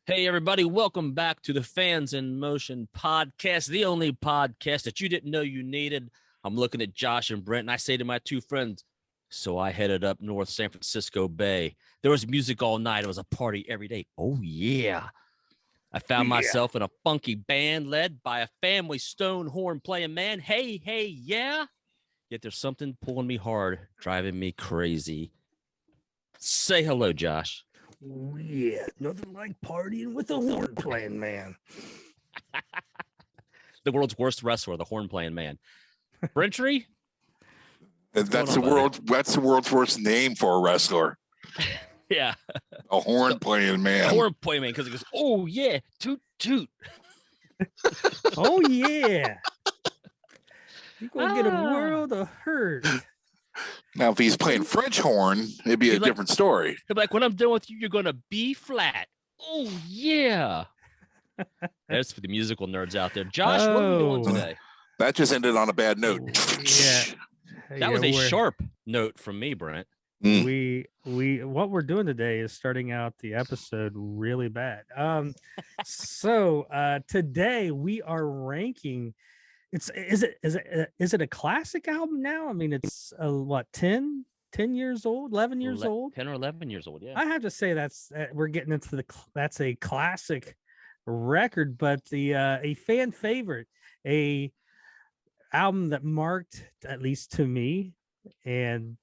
Hey, everybody, welcome back to the Fans in Motion podcast, the only podcast that you didn't know you needed. I'm looking at Josh and Brent, and I say to my two friends, so I headed up north San Francisco Bay. There was music all night. It was a party every day. Oh, yeah. I found Yeah. myself in a funky band led by a family stone horn playing man. Hey, hey, yeah. Yet there's something pulling me hard, driving me crazy. Say hello, Josh. Yeah. Nothing like partying with a horn playing man. The world's worst wrestler, the horn playing man. Brentry? That's the world's worst name for a wrestler. Yeah. A horn playing man. Horn playing man, because it goes, oh yeah, toot toot. Oh yeah. You're gonna get a world of hurt. Now, if he's playing French horn, it'd be a different story. He'd be like, when I'm done with you, you're gonna be flat. Oh yeah. That's for the musical nerds out there. Josh, what are we doing today? That just ended on a bad note. Yeah. That was a sharp note from me, Brent. We what we're doing today is starting out the episode really bad. So today we are ranking. Is it a classic album now? I mean, it's what 10 years old, 11 years old, 10 or 11 years old. Yeah, I have to say we're getting into that's a classic record, but a fan favorite, a album that marked, at least to me, and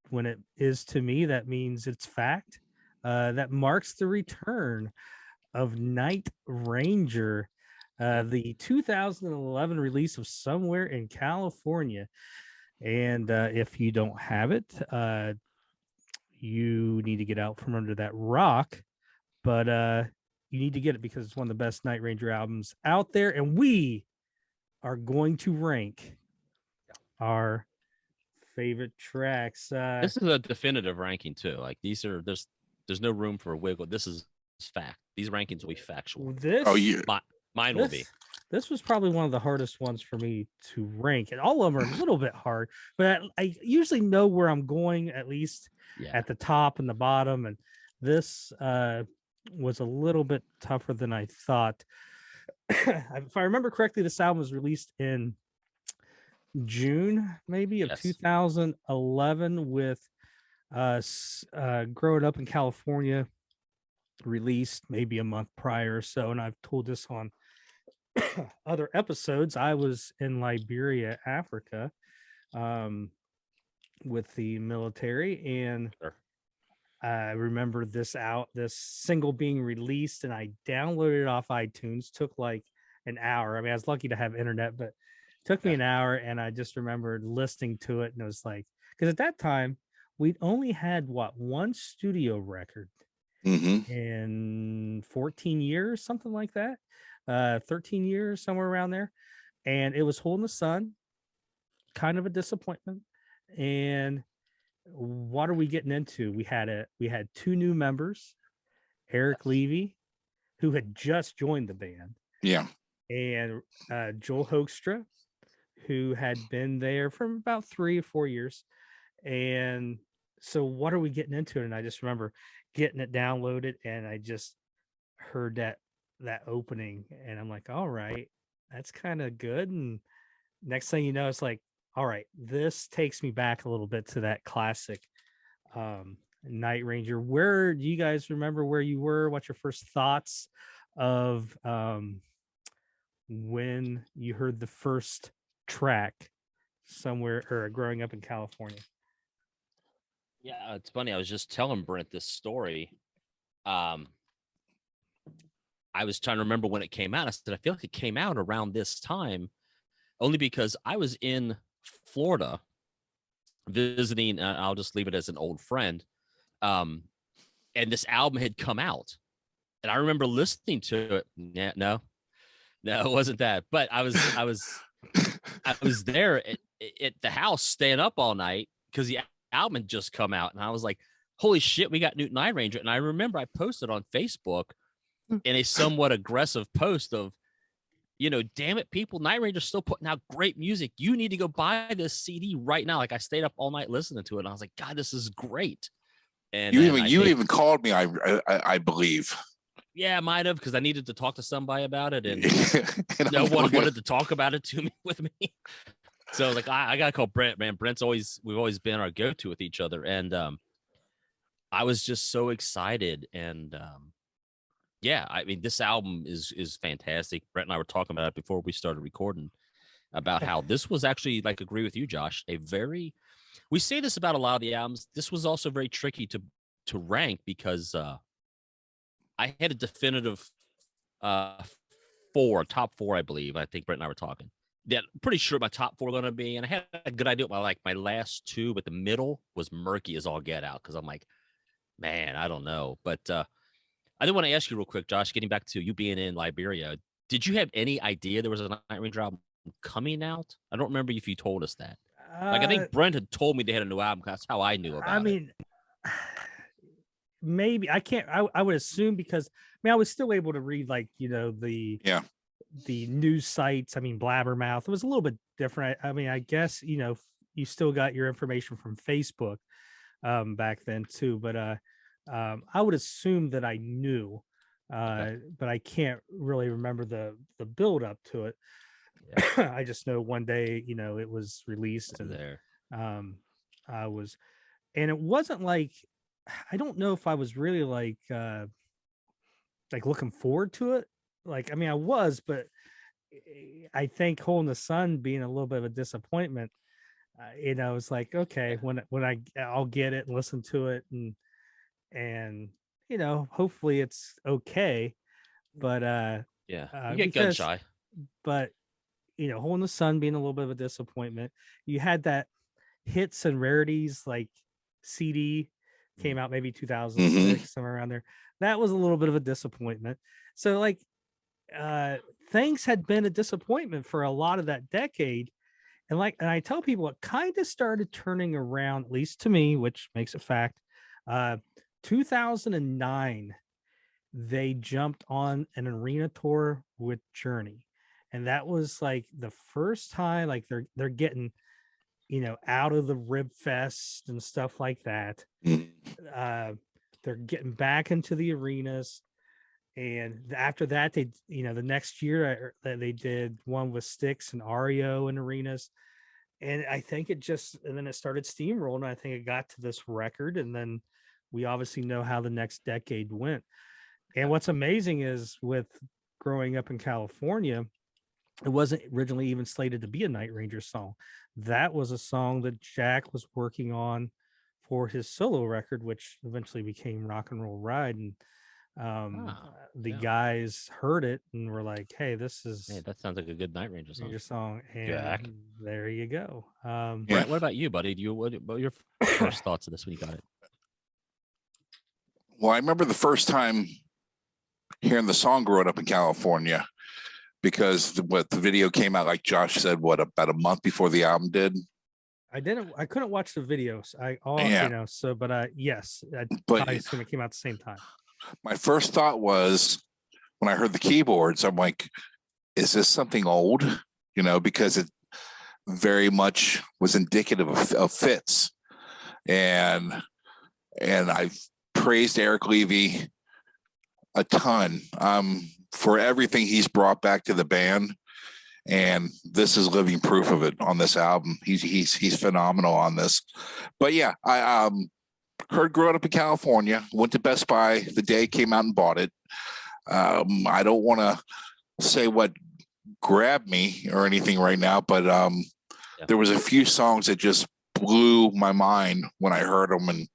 when it is to me, that means it's fact, that marks the return of Night Ranger, the 2011 release of Somewhere in California. And if you don't have it, you need to get out from under that rock. But you need to get it because it's one of the best Night Ranger albums out there. And we are going to rank our favorite tracks. This is a definitive ranking too. Like there's no room for a wiggle. This is fact. These rankings will be factual. Mine will be. This was probably one of the hardest ones for me to rank, and all of them are a little bit hard, but I usually know where I'm going, at least at the top and the bottom. And this was a little bit tougher than I thought. If I remember correctly, this album was released in June, maybe, of 2011, with Growing Up in California released maybe a month prior or so. And I've told this on other episodes. I was in Liberia, Africa, with the military, and I remember this single being released, and I downloaded it off iTunes. Took like an hour. I mean, I was lucky to have internet, but it took me an hour, and I just remembered listening to it, and it was like, because at that time we'd only had one studio record in 14 years, something like that. 13 years, somewhere around there. And it was Hole in the Sun, kind of a disappointment. And what are we getting into? We had two new members, Eric Levy, who had just joined the band. Yeah. And Joel Hoekstra, who had been there for about 3 or 4 years. And so what are we getting into? And I just remember getting it downloaded, and I just heard that opening, and I'm like, all right, that's kind of good. And next thing you know, it's like, all right, this takes me back a little bit to that classic Night Ranger. Where do you guys remember where you were? What's your first thoughts of when you heard the first track, Somewhere, or Growing Up in California? Yeah, it's funny. I was just telling Brent this story. I was trying to remember when it came out. I said, I feel like it came out around this time, only because I was in Florida visiting. I'll just leave it as an old friend. And this album had come out, and I remember listening to it. No, it wasn't that. But I was there at the house staying up all night because the album had just come out, and I was like, holy shit, we got new Night Ranger. And I remember I posted on Facebook in a somewhat aggressive post of, damn it, people, Night Ranger's still putting out great music. You need to go buy this CD right now. Like, I stayed up all night listening to it, and I was like, God, this is great. And you even called me, I believe. Yeah, I might have, because I needed to talk to somebody about it, and And no I'm one looking- wanted to talk about it to me with me. So like I gotta call Brent, man. We've always been our go-to with each other. And I was just so excited. And yeah, I mean, this album is fantastic. Brent and I were talking about it before we started recording about how this was actually, like, agree with you, Josh, we say this about a lot of the albums. This was also very tricky to rank because I had a definitive top four, I believe. I think Brent and I were talking. That pretty sure my top four are going to be, and I had a good idea about like my last two, but the middle was murky as all get out because I'm like, man, I don't know. But I did want to ask you real quick, Josh, getting back to you being in Liberia, did you have any idea there was a Night Ranger album coming out? I don't remember if you told us that. Like, I think Brent had told me they had a new album. That's how I knew about it. Maybe I can't. I would assume because I was still able to read the news sites. Blabbermouth. It was a little bit different. I guess you still got your information from Facebook back then too. But I would assume that I knew, but I can't really remember the build up to it. Yeah. I just know one day, it was released, and there. And it wasn't like, I don't know if I was really like looking forward to it. I was, but I think Hole in the Sun being a little bit of a disappointment. It's like, okay, when I'll get it and listen to it, and hopefully it's okay. But you get gun shy. But Hole in the Sun being a little bit of a disappointment. You had that hits and rarities like CD came out maybe 2006, somewhere around there. That was a little bit of a disappointment. So things had been a disappointment for a lot of that decade. And I tell people, it kind of started turning around, at least to me, which makes a fact. 2009, they jumped on an arena tour with Journey. And that was like the first time they're getting, out of the Rib Fest and stuff like that. They're getting back into the arenas. And after that, they, the next year they did one with Styx and REO in arenas. And I think and then it started steamrolling. I think it got to this record. And then we obviously know how the next decade went. And what's amazing is, with growing up in California, it wasn't originally even slated to be a Night Ranger song. That was a song that Jack was working on for his solo record, which eventually became Rock and Roll Ride. And guys heard it and were like, hey, that sounds like a good Night Ranger song. And Jack, there you go. Brent, what about you, buddy? What were your first thoughts of this when you got it? Well, I remember the first time hearing the song growing up in California, because the video came out, like Josh said, about a month before the album did. I couldn't watch the videos. Yes, I assume it came out at the same time. My first thought was, when I heard the keyboards, I'm like, is this something old? Because it very much was indicative of Fitz. And I praised Eric Levy a ton for everything he's brought back to the band. And this is living proof of it on this album. He's phenomenal on this. But yeah, I heard growing up in California, went to Best Buy the day it came out and bought it. I don't want to say what grabbed me or anything right now, but there was a few songs that just blew my mind when I heard them. And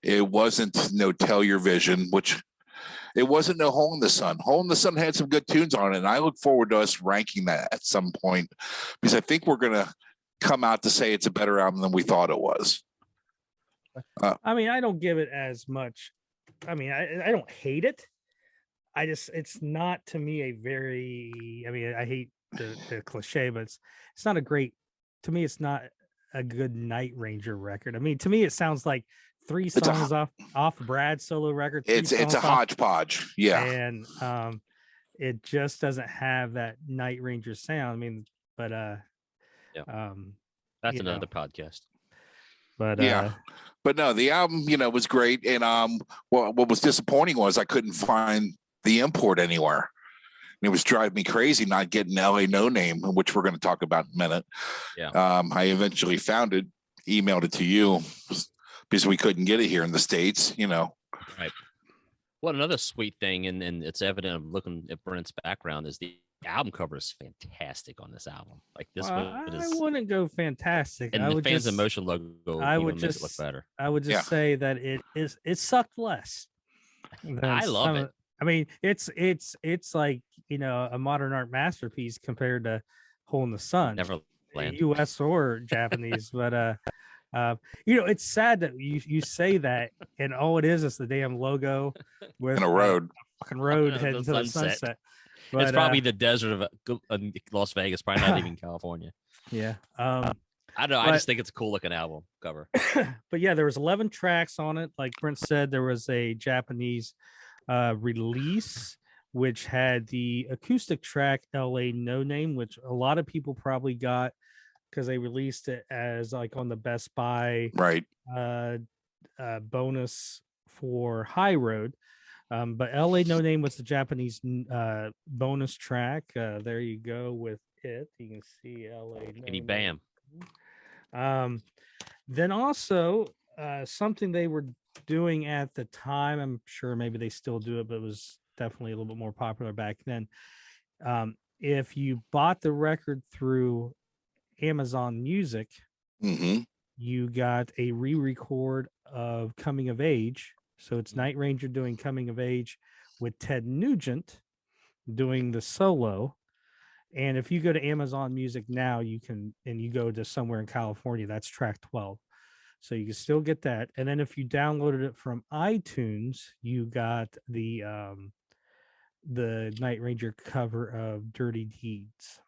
it wasn't no Tell Your Vision, which it wasn't no Hole in the Sun. Hole in the Sun had some good tunes on it, and I look forward to us ranking that at some point, because I think we're going to come out to say it's a better album than we thought it was. I don't give it as much. I don't hate it. It's not, to me, a very, I hate the cliche, but it's not a great, to me, it's not a good Night Ranger record. To me, it sounds like three songs off Brad's solo record. It's a hodgepodge. Yeah. And it just doesn't have that Night Ranger sound. That's another podcast. But but no, the album, was great. And what was disappointing was I couldn't find the import anywhere. And it was driving me crazy not getting LA No Name, which we're going to talk about in a minute. Yeah. I eventually found it, emailed it to you because we couldn't get it here in the States, you know. Right. Well, another sweet thing, and it's evident of looking at Brent's background, is the album cover is fantastic on this album. Like this one I is, wouldn't go fantastic. and I the would Fans in just, Motion logo I even would makes just it look better. I would just say that it sucked less. I love it. I mean, it's like, you know, a modern art masterpiece compared to Hole in the Sun, Neverland. U.S. or Japanese. But you know, it's sad that you say that, and all it is the damn logo with In a road. fucking road The heading to the sunset. But, it's probably the desert of Las Vegas, probably not even California. Yeah. I don't know. I just think it's a cool looking album cover. But yeah, there was 11 tracks on it. Like Brent said, there was a Japanese release which had the acoustic track LA No Name, which a lot of people probably got because they released it as like on the Best Buy Right. bonus for High Road. But LA No Name was the Japanese bonus track. There you go with it. You can see LA No Name. Bam. Then also something they were doing at the time, I'm sure maybe they still do it, but it was definitely a little bit more popular back then. If you bought the record through Amazon Music, you got a re-record of Coming of Age. So it's Night Ranger doing Coming of Age with Ted Nugent doing the solo. And if you go to Amazon Music now, you can, and you go to somewhere in California, that's track 12. So you can still get that. And then if you downloaded it from iTunes, you got the Night Ranger cover of Dirty Deeds.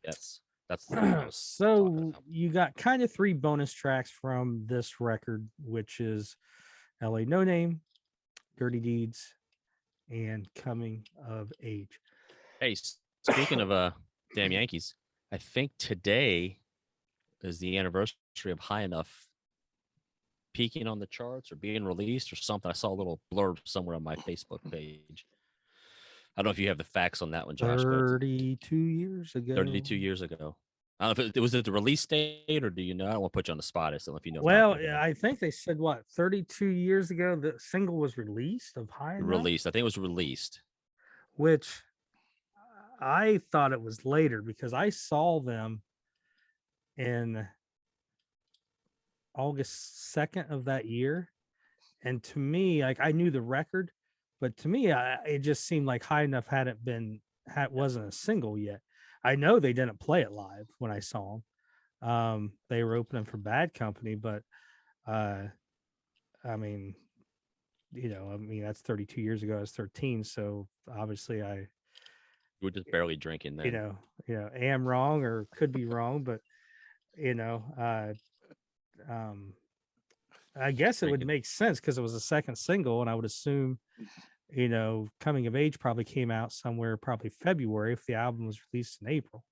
Yes. That's so you got kind of 3 bonus tracks from this record, which is LA No Name, Dirty Deeds, and Coming of Age. Hey, speaking of Damn Yankees, I think today is the anniversary of High Enough peaking on the charts or being released or something. I saw a little blurb somewhere on my Facebook page. I don't know if you have the facts on that one, Josh. 32 years ago. 32 years ago. I don't know if it was at the release date, or do you know? I don't want to put you on the spot. I don't know if you know. Well, I think they said 32 years ago the single was released of High Enough? Released. I think it was released. Which I thought it was later because I saw them in August 2nd of that year. And to me, like I knew the record, but to me, it just seemed like High Enough wasn't a single yet. I know they didn't play it live when I saw them. They were opening for Bad Company, but I mean, that's 32 years ago. I was 13, so obviously I we're just barely drinking then. Am wrong or could be wrong, but I guess it would make sense because it was a second single, and I would assume Coming of Age probably came out somewhere probably February if the album was released in April.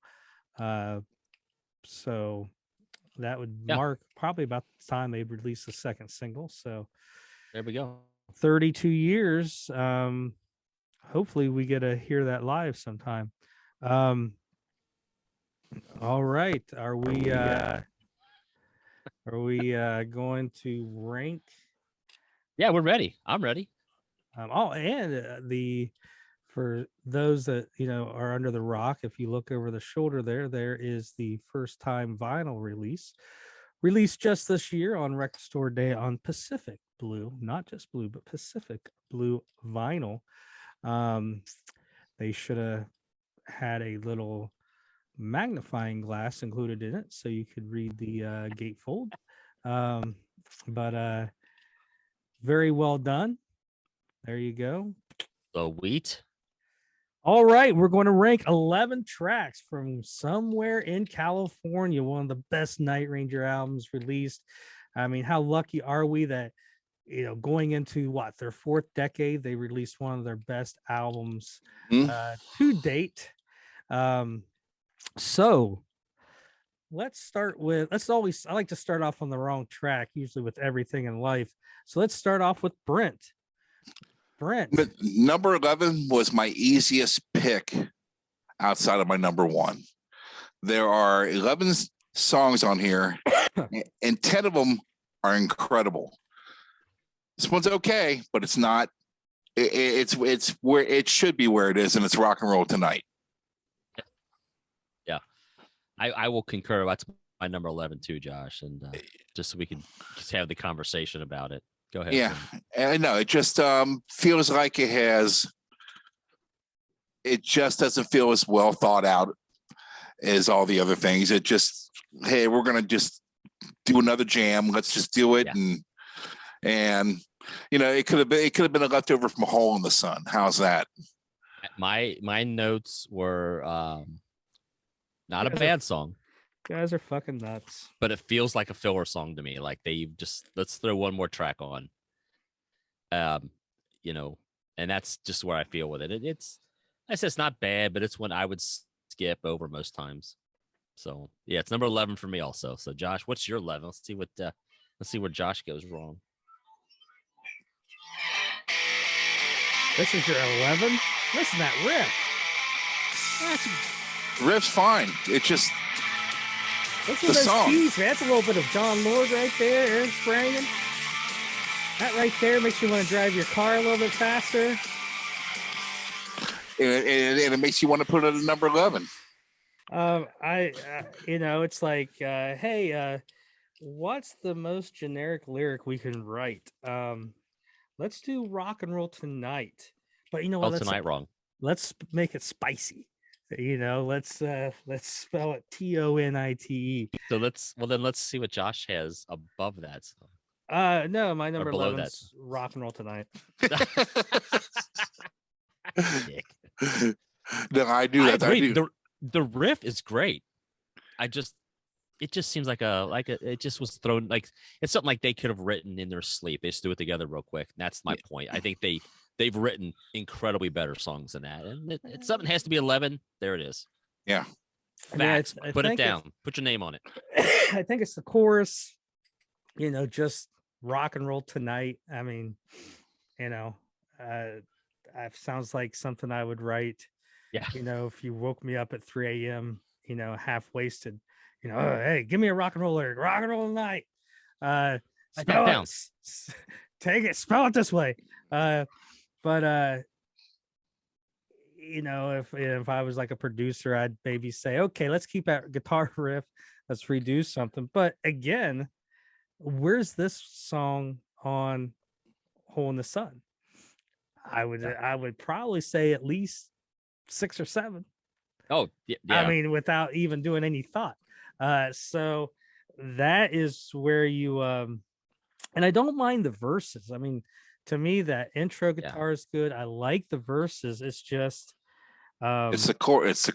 So that would mark probably about the time they'd release the second single. So there we go. 32 years. Hopefully we get to hear that live sometime. All right. Are we going to rank? Yeah, we're ready. I'm ready. For those that are under the rock, if you look over the shoulder there is the first time vinyl released just this year on Record Store Day on Pacific Blue, not just blue, but Pacific Blue vinyl. They should have had a little magnifying glass included in it so you could read the gatefold. But very well done. There you go. The wheat. All right, we're going to rank 11 tracks from somewhere in California, one of the best Night Ranger albums released. I mean, how lucky are we that, going into their 4th decade, they released one of their best albums to date. So let's start with, I like to start off on the wrong track, usually with everything in life. So let's start off with Brent. Brent. Number 11 was my easiest pick outside of my number 1. There are 11 songs on here, and 10 of them are incredible. This one's okay, but it's not. It's where it should be, where it is, and it's Rock and Roll Tonight. Yeah, I will concur. That's my number 11 too, Josh, and just so we can just have the conversation about it. Go ahead. Yeah, and no, it just feels like it has. It just doesn't feel as well thought out as all the other things. It just, hey, we're gonna just do another jam. Let's just do it, and you know, it could have been a leftover from a Hole in the Sun. How's that? My notes were not a bad song. Guys are fucking nuts. But it feels like a filler song to me. Like they just, let's throw one more track on. You know, and that's just where I feel with it. I said it's not bad, but it's one I would skip over most times. So yeah, it's number 11 for me also. So Josh, what's your 11? Let's see where Josh goes wrong. This is your 11? Listen to that riff. Riff's fine. It just Listen to those keys, man. That's a little bit of John Lord right there, Aaron Sprangen. That right there makes you want to drive your car a little bit faster. And it makes you want to put it at number 11. You know, it's like, hey, what's the most generic lyric we can write? Let's do Rock and Roll Tonight. But you know what? Tonight wrong. Let's make it spicy. You know, let's spell it TONITE. So let's see what Josh has above that. So. No, my number 11 is Rock and Roll Tonight. No, I do that. I agree. The riff is great. It just seems like it just was thrown, like it's something like they could have written in their sleep. They just threw it together real quick. That's my point. I think they've written incredibly better songs than that, and it's something has to be 11. There it is. Yeah. Facts. Put it down. Put your name on it. I think it's the chorus. You know, just Rock and Roll Tonight. I mean, you know, it sounds like something I would write. Yeah. You know, if you woke me up at 3 a.m., you know, half wasted, you know, oh, hey, give me a rock and roll lyric, Rock and Roll Tonight. Spell it. Take it, spell it this way. But you know, if I was like a producer, I'd maybe say, okay, let's keep that guitar riff, let's redo something. But again, where's this song on Hole in the Sun? I would probably say at least 6 or 7. Oh, yeah. I mean, without even doing any thought. So that is where you and I don't mind the verses. I mean, to me, that intro guitar is good. I like the verses. It's just it's the chorus.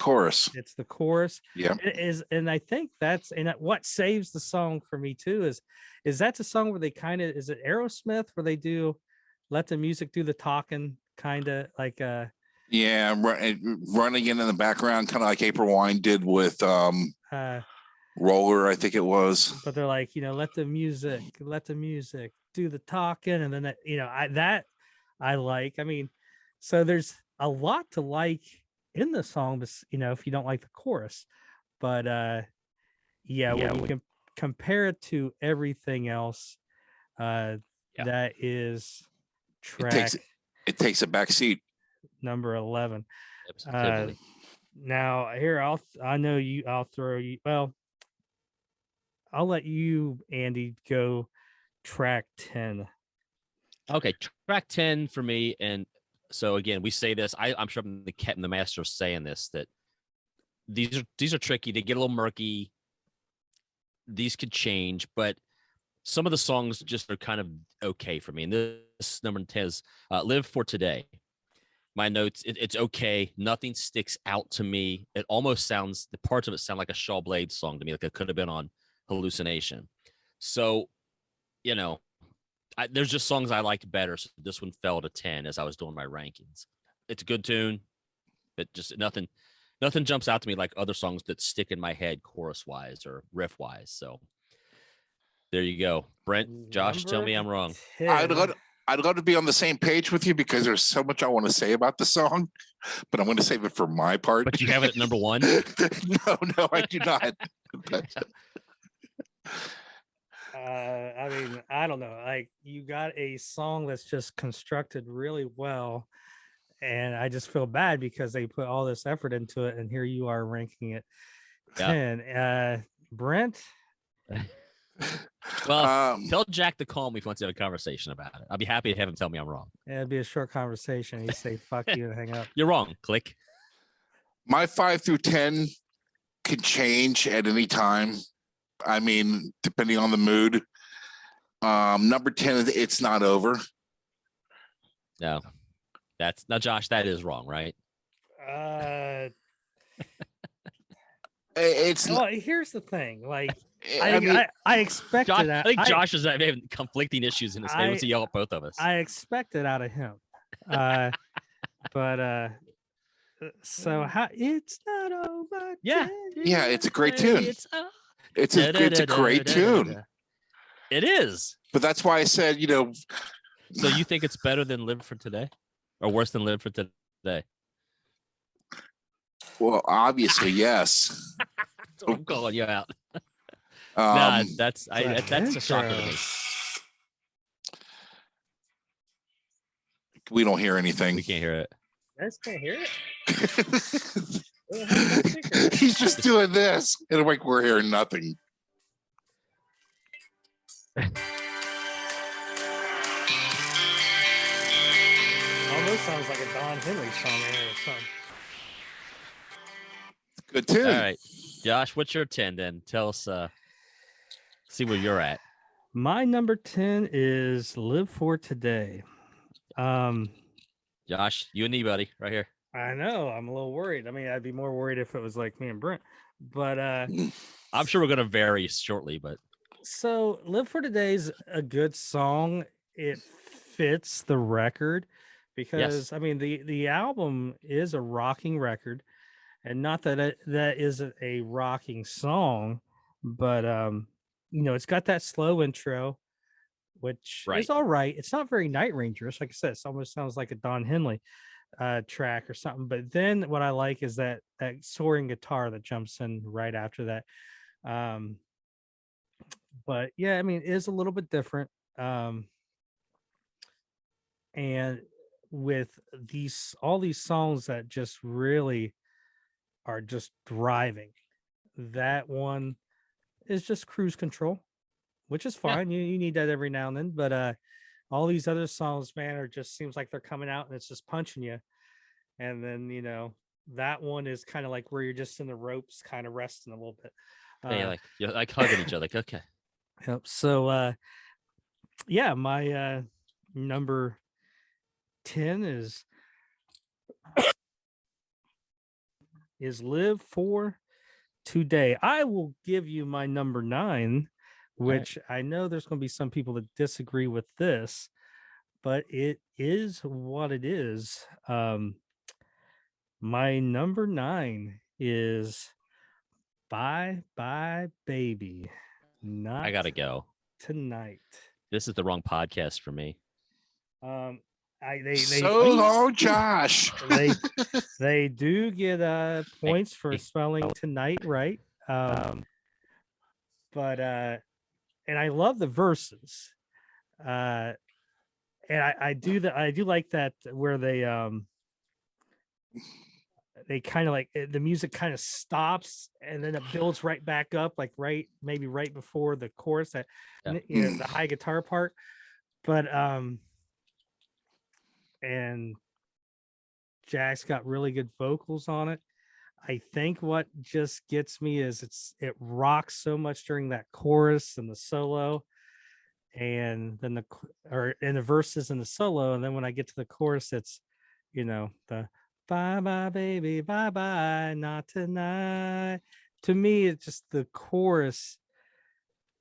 It's the chorus. Yeah. It is, and I think that's what saves the song for me too is that's a song where they kind of, is it Aerosmith where they do let the music do the talking, kind of like running in the background, kind of like April Wine did with Roller, I think it was. But they're like, you know, let the music do the talking, and then that, you know, I like. I mean, so there's a lot to like in the song, but you know, if you don't like the chorus, but when you can compare it to everything else, that is track. It takes a back seat. Number 11. Now here I'll throw you. Well, I'll let you, Andy, go track 10. Okay, track 10 for me. And so again, we say this. I'm sure the master is saying this, that these are tricky. They get a little murky. These could change, but some of the songs just are kind of okay for me. And this number 10 is Live for Today. My notes, it's okay. Nothing sticks out to me. It almost sounds, the parts of it sound like a Shaw Blade song to me, like it could have been on Hallucination. So, you know, there's just songs I liked better. So this one fell to 10 as I was doing my rankings. It's a good tune, but just nothing jumps out to me like other songs that stick in my head chorus wise or riff wise. So there you go. Brent, Josh, tell me I'm wrong. 10. I'd love to be on the same page with you because there's so much I want to say about the song, but I'm going to save it for my part. But you have it at number one? No, I do not. I mean, I don't know. Like, you got a song that's just constructed really well, and I just feel bad because they put all this effort into it, and here you are ranking it 10. Brent? Well, tell Jack to call me if he wants to have a conversation about it. I'll be happy to have him tell me I'm wrong. It'd be a short conversation. He'd say, fuck you, and hang up. You're wrong. Click. My 5 through 10 can change at any time. I mean, depending on the mood. Number 10 is It's Not Over. No, now, Josh, that is wrong, right? It's well, here's the thing. Like, I expected Josh, that. I think Josh is having conflicting issues in his head. Let's yell at both of us. I expected out of him. But so how it's not over. Yeah. Yeah, it's a great tune. It's a great tune. It is. But that's why I said, So you think it's better than Live for Today, or worse than Live for Today? Well, obviously, yes. I'm calling you out. Nah, that's a shocker to me. We don't hear anything. We can't hear it. You guys can't hear it. He's just doing this, and like we're hearing nothing. Almost sounds like a Don Henley song or something. Good tune. All right, Josh, what's your 10 then? Tell us. See where you're at. My number 10 is Live for Today. Josh, you and me, buddy, right here. I know. I'm a little worried. I mean, I'd be more worried if it was like me and Brent. But I'm sure we're gonna vary shortly, but so Live for Today's a good song. It fits the record because I mean the album is a rocking record, and not that that isn't a rocking song, but it's got that slow intro, which is all right. It's not very Night Rangerish. Like I said, it almost sounds like a Don Henley track or something. But then what I like is that soaring guitar that jumps in right after that. But yeah, I mean, it is a little bit different. And with all these songs that just really are just driving, that one is just cruise control, which is fine. Yeah. You need that every now and then, but all these other songs, man, are just seems like they're coming out and it's just punching you. And then that one is kind of like where you're just in the ropes, kind of resting a little bit. You're like hugging each other. Like, okay. Yep. So yeah, my number 10 is Live for Today. I will give you my number 9, which I know there's going to be some people that disagree with this, but it is what it is. My number 9 is Bye Bye Baby. Not I gotta go tonight. This is the wrong podcast for me. So long, Josh. They do get points for spelling tonight right. But and I love the verses. And I do like that where they kind of like the music kind of stops and then it builds right back up, like maybe right before the chorus, that the high guitar part. But and Jack's got really good vocals on it. I think what just gets me is it rocks so much during that chorus and the solo, and then the verses and the solo, and then when I get to the chorus, it's the bye bye baby, bye bye, not tonight. To me, it's just the chorus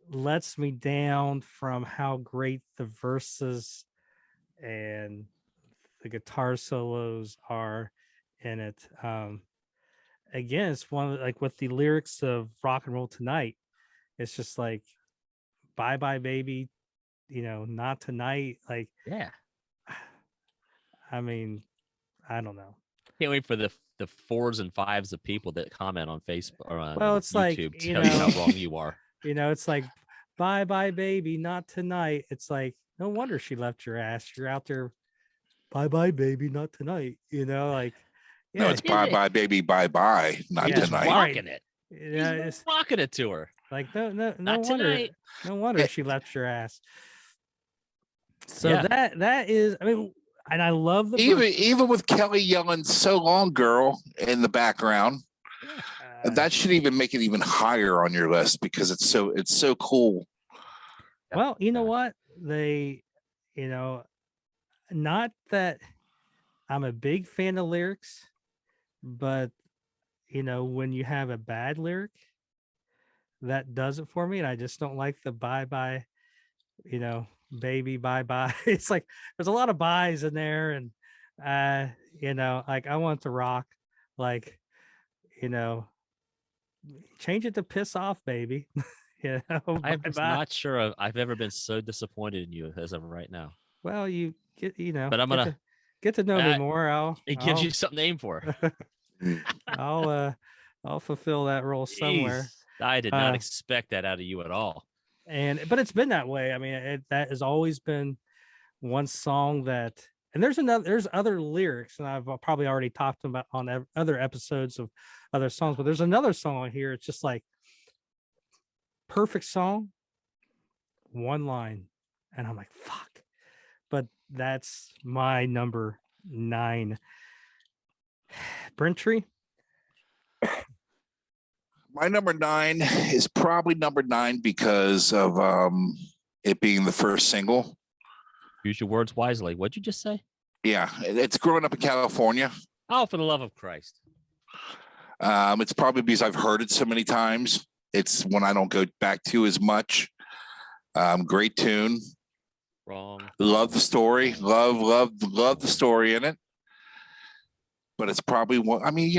lets me down from how great the verses and the guitar solos are in it. Again, it's one of like with the lyrics of Rock and Roll Tonight, it's just like bye bye baby, not tonight. Like, Yeah. I mean, I don't know. Can't wait for the 4s and 5s of people that comment on Facebook or on Well, it's like, YouTube to tell you how wrong you are. It's like, bye bye, baby, not tonight. It's like, no wonder she left your ass. You're out there, bye bye, baby, not tonight. Like, No, yeah, it's bye bye, baby, bye bye, not He's tonight. rocking it. yeah, He's rocking it to her. like, no Not wonder, tonight. no wonder Yeah. she left your ass. So Yeah. that is, I mean, and I love the Even with Kelly yelling "So long, girl" in the background, that should even make it even higher on your list because it's so cool. Well, you know what? They, not that I'm a big fan of lyrics, but when you have a bad lyric, that does it for me. And I just don't like the bye bye, baby, bye bye. It's like there's a lot of byes in there, and like I want to rock, like, change it to piss off, baby. I'm bye-bye. not sure I've ever been so disappointed in you as of right now. Well, you get, But I'm gonna get to know me more. It gives you something to aim for. I'll fulfill that role somewhere. Jeez, I did not expect that out of you at all. But it's been that way. I mean, that has always been one song that, and there's other lyrics, and I've probably already talked about on other episodes of other songs, but there's another song here. It's just like perfect song, one line, and I'm like, fuck. But that's my number 9. Brent Tree. My number 9 is probably number 9 because of it being the first single. Use your words wisely. What'd you just say? Yeah, it's growing up in California. Oh, for the love of Christ. It's probably because I've heard it so many times. It's one I don't go back to as much. Great tune. Wrong. Love the story. Love the story in it. But it's probably one. I mean,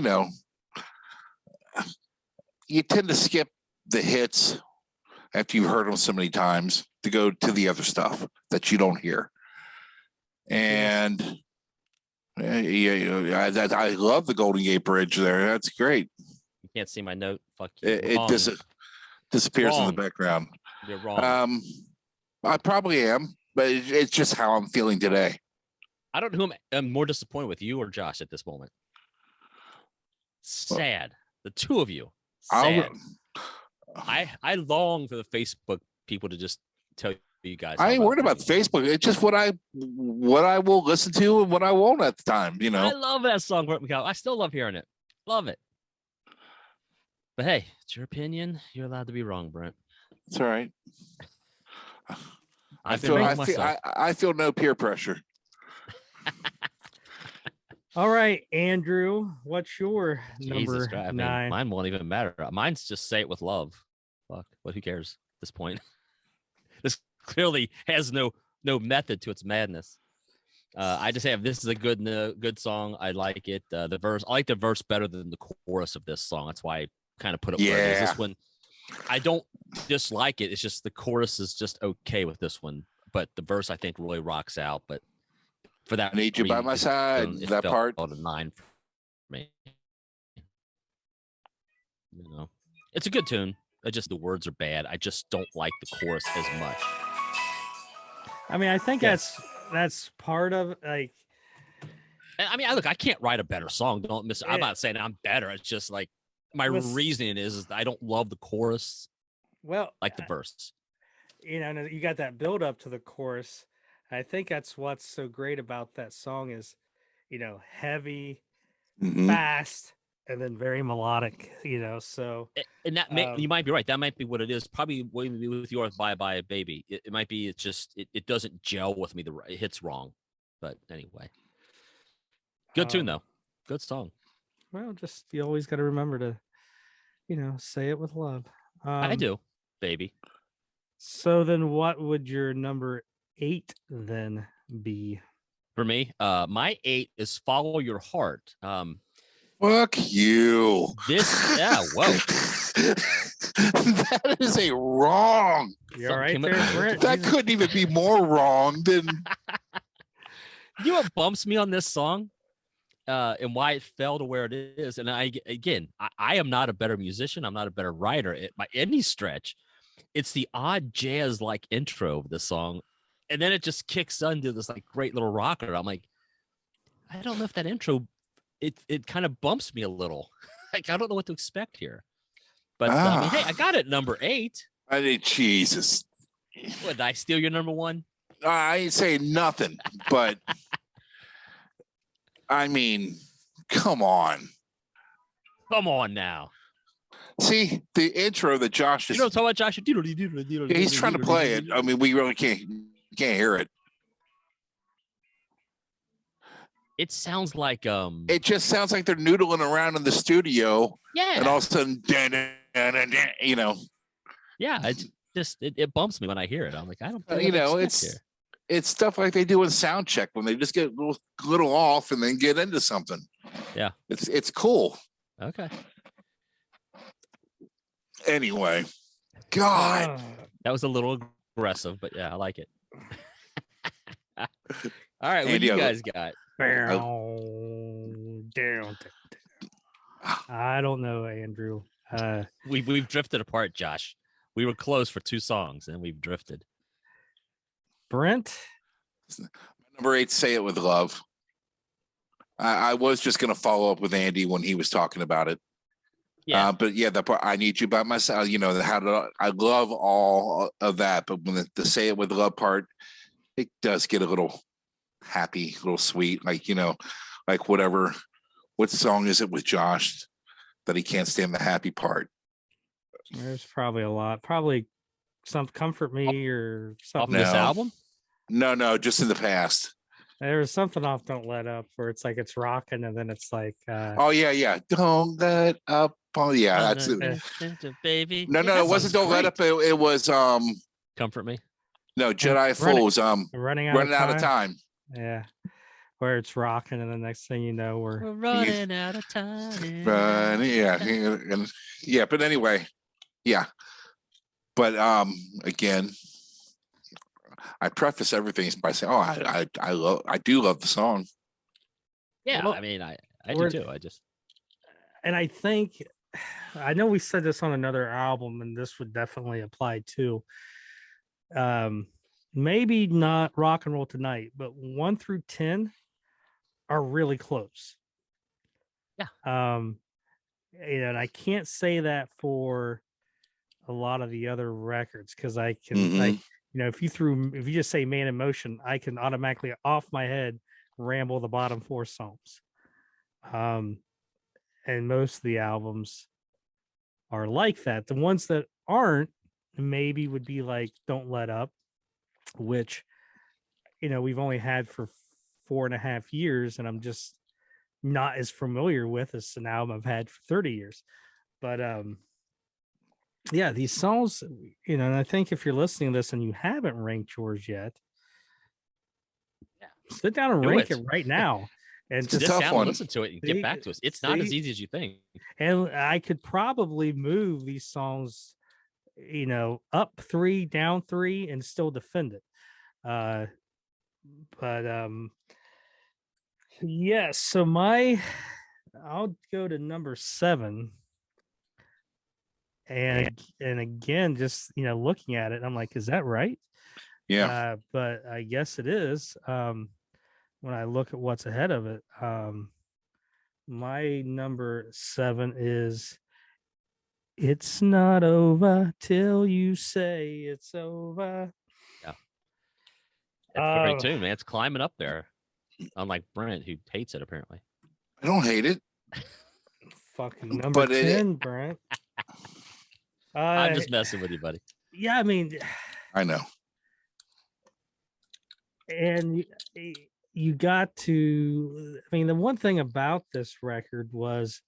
you tend to skip the hits after you've heard them so many times to go to the other stuff that you don't hear. And I love the Golden Gate Bridge there. That's great. You can't see my note. Fuck you. It disappears in the Wrong. background. You're wrong. I probably am, but it's just how I'm feeling today. I don't know who I'm more disappointed with, you or Josh at this moment. Sad. The two of you. Sad. I long for the Facebook people to just tell you guys. I ain't worried about Facebook. It's just what I will listen to and what I won't at the time. I love that song. I still love hearing it. Love it. But hey, it's your opinion. You're allowed to be wrong, Brent. It's all right. I feel no peer pressure. All right, Andrew, what's your Jesus number Christ, 9? Mine won't even matter. Mine's just say it with love. Fuck, but who cares at this point? This clearly has no method to its madness. I just have this is a good song. I like it. The verse, I like the verse better than the chorus of this song. That's why I kind of put it where it is. This one, I don't dislike it. It's just the chorus is just okay with this one, but the verse I think really rocks out. But for that, I need you by my side. That part, a 9 for me. It's a good tune. The words are bad. I just don't like the chorus as much. I mean, I think that's part of like. I mean, look, I can't write a better song. Don't miss. I'm not saying I'm better. It's just like my reasoning is I don't love the chorus. Well, like the verse. You got that build up to the chorus. I think that's what's so great about that song is, heavy, fast, and then very melodic. So and that you might be right. That might be what it is. Probably with yours, Bye Bye Baby. It might be. It's just it doesn't gel with me. It hits wrong. But anyway, good tune though. Good song. Well, just you always got to remember to, say it with love. I do, baby. So then, what would your number 8 then be? For me, my 8 is Follow Your Heart. Fuck you. Whoa. That is a wrong. You're all Something right came there, up- Brent. That couldn't even be more wrong than. You know what bumps me on this song, and why it fell to where it is. And I am not a better musician. I'm not a better writer by any stretch. It's the odd jazz-like intro of the song, and then it just kicks into this like great little rocker. I'm like, I don't know if that intro, it kind of bumps me a little. Like I don't know what to expect here. But I mean, hey, I got it number 8. I mean, Jesus. What, did I steal your number 1? I ain't saying nothing, but I mean, come on. Come on now. See the intro that Josh You know what I'm talking about, Josh? Yeah, he's trying to play it. I mean, we really can't hear it. It sounds like It just sounds like they're noodling around in the studio. Yeah. And all of a sudden, you know. Yeah, it bumps me when I hear it. I'm like, I don't You know, it's stuff like they do in sound check when they just get a little off and then get into something. Yeah. It's cool. Okay. Anyway, God. That was a little aggressive, but yeah, I like it. All right, what do you guys got? Down. I don't know, Andrew. We've drifted apart, Josh. We were close for 2 songs, and we've drifted. Brent? Number 8, Say It With Love. I was just going to follow up with Andy when he was talking about it. Yeah. But yeah, the part, I Need You By My Side, you know, I love all of that. But when the Say It With Love part, it does get a little happy, a little sweet. Like, you know, like what song is it with Josh that he can't stand the happy part? There's probably a lot. Probably some Comfort Me or something. Off this album? No, just in the past. There was something off Don't Let Up where it's like it's rocking and then it's like oh yeah. Don't let up. Oh yeah, that's it. Baby. No, it wasn't Don't Let Up. It was Comfort Me. No, Jedi Fools. Running out of time. Yeah. Where it's rocking and the next thing you know we're running out of time. Yeah, but anyway, yeah. But again, I preface everything by saying, "Oh, I do love the song." Yeah, well, I mean, I do too. And I think, I know we said this on another album, and this would definitely apply too. Maybe not Rock and Roll Tonight, but 1 through 10 are really close. Yeah. You know, and I can't say that for a lot of the other records because I can, like, you know, if you just say Man in Motion, I can automatically off my head ramble the bottom 4 songs. And most of the albums are like that. The ones that aren't maybe would be like Don't Let Up, which, you know, we've only had for 4.5 years, and I'm just not as familiar with as an album I've had for 30 years. But yeah, these songs, you know, and I think if you're listening to this and you haven't ranked yours yet, sit down and rank it right now. And just sit down and listen to it and get back to us. It's not as easy as you think. And I could probably move these songs, you know, up 3, down 3, and still defend it. Yes. So I'll go to number 7. And again, just, you know, looking at it, I'm like, is that right? Yeah. But I guess it is. When I look at what's ahead of it, my number 7 is It's Not Over Till You Say It's Over. Yeah. That's a great tune, man. It's climbing up there. Unlike Brent, who hates it, apparently. I don't hate it. Fucking number 10, Brent. I'm just messing with you, buddy. Yeah, I mean, I know. And you got to, I mean, the one thing about this record was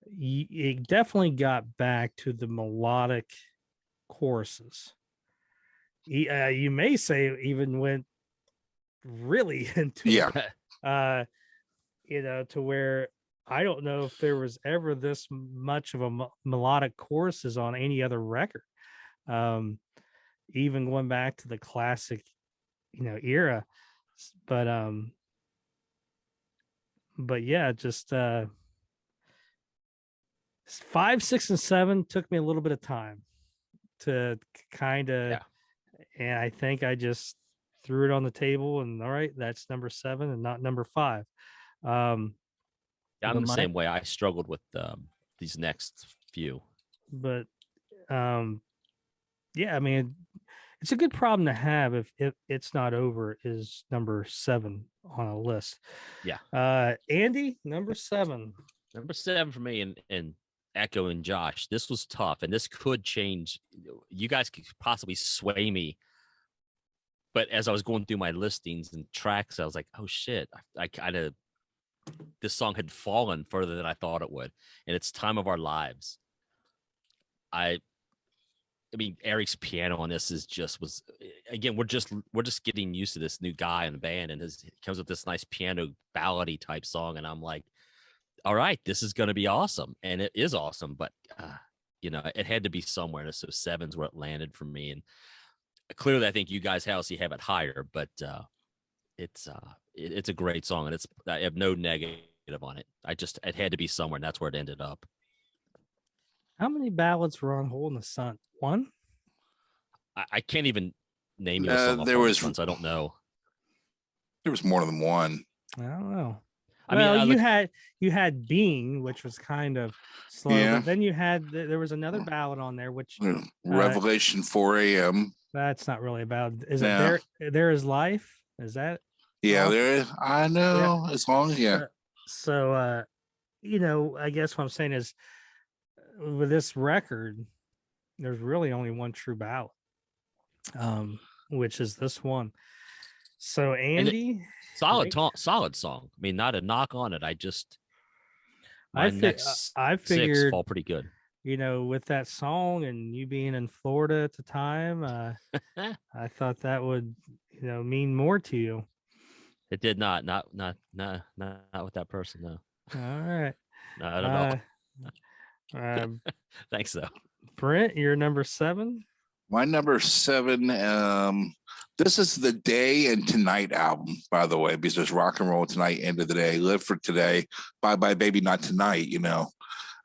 it definitely got back to the melodic choruses. You may say it even went really into you know, to where I don't know if there was ever this much of a melodic choruses on any other record. Um, Even going back to the classic, era. But yeah, just 5, 6, and 7 took me a little bit of time to kind of, Yeah. and I think I just threw it on the table and all right, that's number 7 and not number 5. I'm but the same way. I struggled with these next few. But yeah, I mean, it's a good problem to have if it's not over is number 7 on a list. Yeah. Andy, number 7. Number 7 for me, and Echo and Josh. This was tough, and this could change. You guys could possibly sway me. But as I was going through my listings and tracks, I was like, oh shit, I kind of, this song had fallen further than I thought it would. And it's Time of Our Lives. I mean, Eric's piano on this was again, we're just getting used to this new guy in the band, and he comes with this nice piano ballady type song. And I'm like, all right, this is going to be awesome. And it is awesome, but it had to be somewhere. And so 7's where it landed for me. And clearly I think you guys have it higher, but it's a great song, and I have no negative on it. It had to be somewhere, and that's where it ended up. How many ballads were on Hole in the Sun? 1? I can't even name you a song. There was, so I don't know. There was more than one. I don't know. You had Being, which was kind of slow, yeah. But then there was another ballad on there, which Revelation 4 a.m. That's not really about. Is it there is life? Is that? Yeah, there is. I know. Yeah. As long as So I guess what I'm saying is, with this record, there's really only one true ballad, which is this one. So Andy, solid song. I mean, not a knock on it. I figured 6 fall pretty good. With that song and you being in Florida at the time, I thought that would, mean more to you. It did not with that person. No. All right. No, I don't know. Thanks though. Brent, you're number 7. My number 7. This is the Day and Tonight album, by the way, because there's Rock and Roll Tonight, End of the Day, Live for Today, Bye Bye Baby Not Tonight.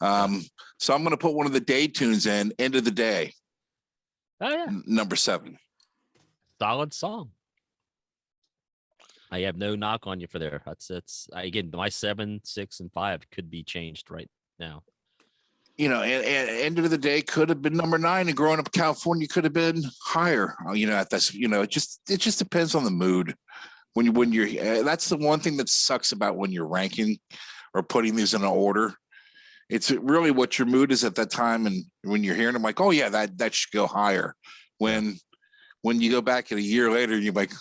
So I'm going to put one of the day tunes in, End of the Day. Oh yeah, number 7. Solid song. I have no knock on you for there. Again, my 7, 6, and 5 could be changed right now. And End of the Day could have been number 9, and Growing Up in California could have been higher. At this, it just depends on the mood. When you're, that's the one thing that sucks about when you're ranking or putting these in an order. It's really what your mood is at that time, and when you're hearing them, like, oh yeah, that should go higher. When you go back a year later, and you're like,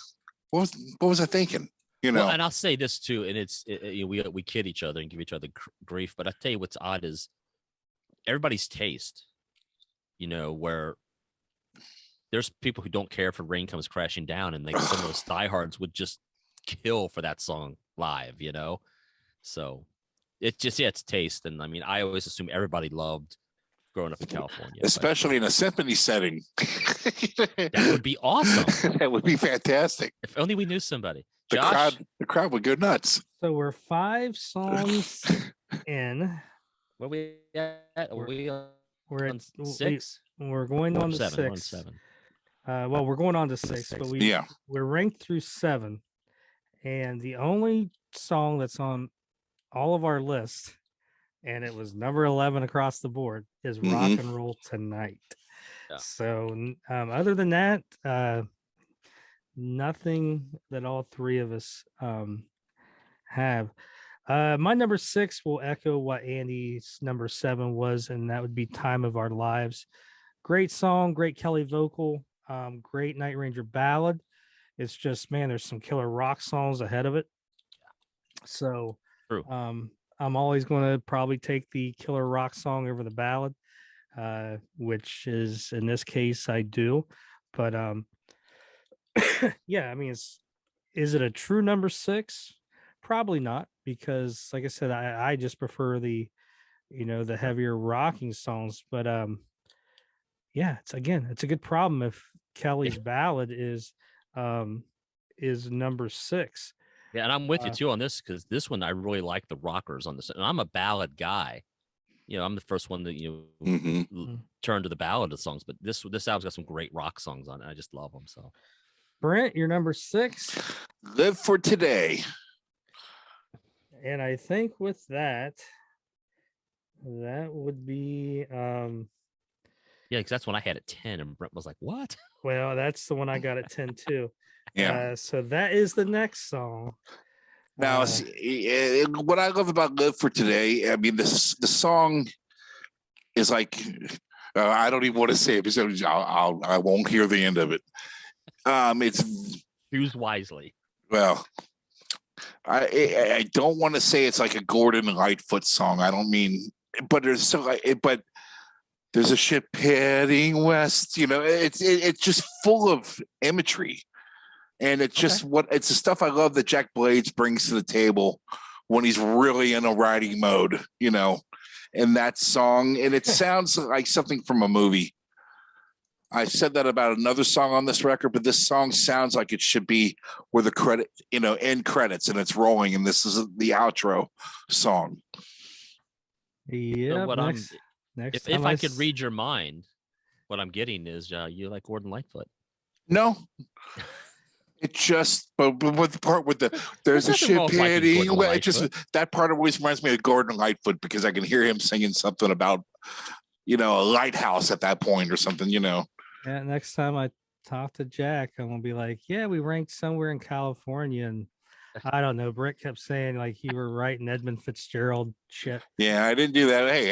what was I thinking? Well, and I'll say this too, and we kid each other and give each other grief, but I tell you what's odd is everybody's taste. Where there's people who don't care if Rain Comes Crashing Down, and like some of those diehards would just kill for that song live. So it's just it's taste, and I mean I always assume everybody loved Growing Up in California, especially in a symphony setting. That would be awesome. That would be fantastic. If only we knew somebody. The crowd would go nuts. So we're 5 songs in. Where we at? We're on 6. We're going on to 7. 6. We're on 7. Well, we're going on to 6, but we're ranked through 7, and the only song that's on all of our lists, and it was number 11 across the board, is Rock and Roll Tonight. Yeah. So other than that, nothing that all 3 of us have. My number 6 will echo what Andy's number 7 was, and that would be Time of Our Lives. Great song, great Kelly vocal, great Night Ranger ballad. It's just, man, there's some killer rock songs ahead of it. So true. I'm always going to probably take the killer rock song over the ballad, which is, in this case, I do. But yeah, I mean, is it a true number 6? Probably not, because like I said, I just prefer the, the heavier rocking songs. But yeah, it's a good problem if Kelly's ballad is number 6. Yeah, and I'm with you too on this, because this one I really like the rockers on this, and I'm a ballad guy. I'm the first one that turn to the ballad of songs, but this album's got some great rock songs on it. I just love them. So, Brent, you're number 6. Live for Today. And I think with that would be yeah, because that's when I had it 10, and Brent was like, "What?" Well, that's the one I got at 10 too. Yeah. So that is the next song. Now, what I love about Live for Today, I mean, the song is like, I don't even want to say it because I won't hear the end of it. It's Choose wisely. Well, I don't want to say it's like a Gordon Lightfoot song. I don't mean, but there's there's a ship heading west. It's just full of imagery, and it's just it's the stuff I love that Jack Blades brings to the table when he's really in a writing mode. In that song, and it sounds like something from a movie. I said that about another song on this record, but this song sounds like it should be where the credit, end credits, and it's rolling, and this is the outro song. Yeah. So if I could read your mind, what I'm getting is you like Gordon Lightfoot. No. It just, but with the part with there's a ship heading. It just, that part always reminds me of Gordon Lightfoot, because I can hear him singing something about, a lighthouse at that point or something. Yeah. Next time I talk to Jack, I'm gonna be like, "Yeah, we ranked somewhere in California," and I don't know. Brent kept saying like you were writing Edmund Fitzgerald shit. Yeah, I didn't do that. Hey,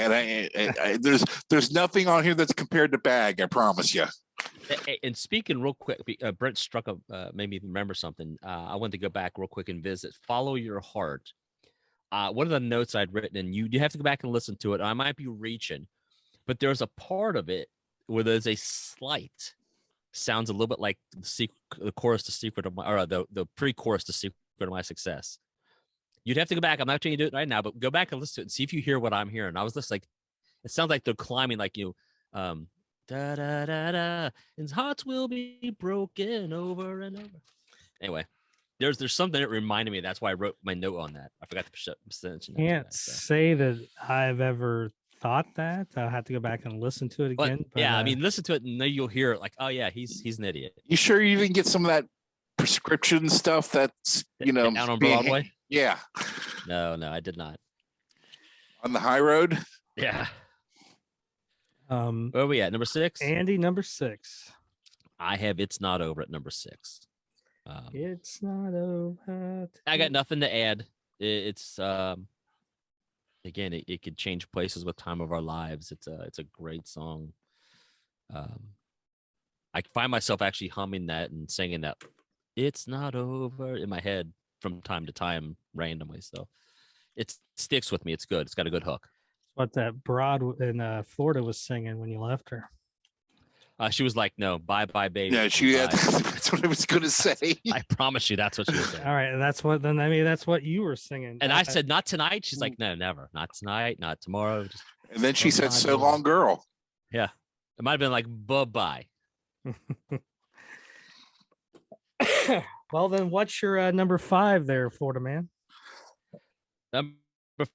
and there's nothing on here that's compared to Bag. I promise you. And speaking real quick, Brent struck made me remember something. I wanted to go back real quick and visit Follow Your Heart. One of the notes I'd written, and you have to go back and listen to it. I might be reaching, but there's a part of it where there's a slight, sounds a little bit like the chorus to Secret of My, or the pre-chorus to Secret of My Success. You'd have to go back. I'm not trying to do it right now, but go back and listen to it and see if you hear what I'm hearing. I was just like, it sounds like they're climbing, like da da da da, and hearts will be broken over and over. Anyway, there's something that reminded me. That's why I wrote my note on that. I forgot to mention that. Can't say that I've ever thought that. I'll have to go back and listen to it again. But yeah, I mean, listen to it and then you'll hear it like, oh yeah, he's an idiot. You sure you didn't get some of that prescription stuff that's down on Broadway? Yeah. No, I did not. On the high road? Yeah. Where are we at? Number 6? Andy, number 6. I have It's Not Over at number 6. It's not over. I got nothing to add. It's again, it could change places with Time of Our Lives. It's a great song. I find myself actually humming that and singing that "It's Not Over" in my head from time to time randomly. So it sticks with me. It's good. It's got a good hook. What that broad in Florida was singing when you left her. She was like, "No, bye, baby." Yeah, that's what I was going to say. I promise you, that's what she was saying. All right, and that's what you were singing. And I said, "Not tonight." She's like, "No, never. Not tonight. Not tomorrow." Just, and then she said, "So long, girl." Yeah, it might have been like, "Bye." Well, then, what's your number 5 there, Florida man? Number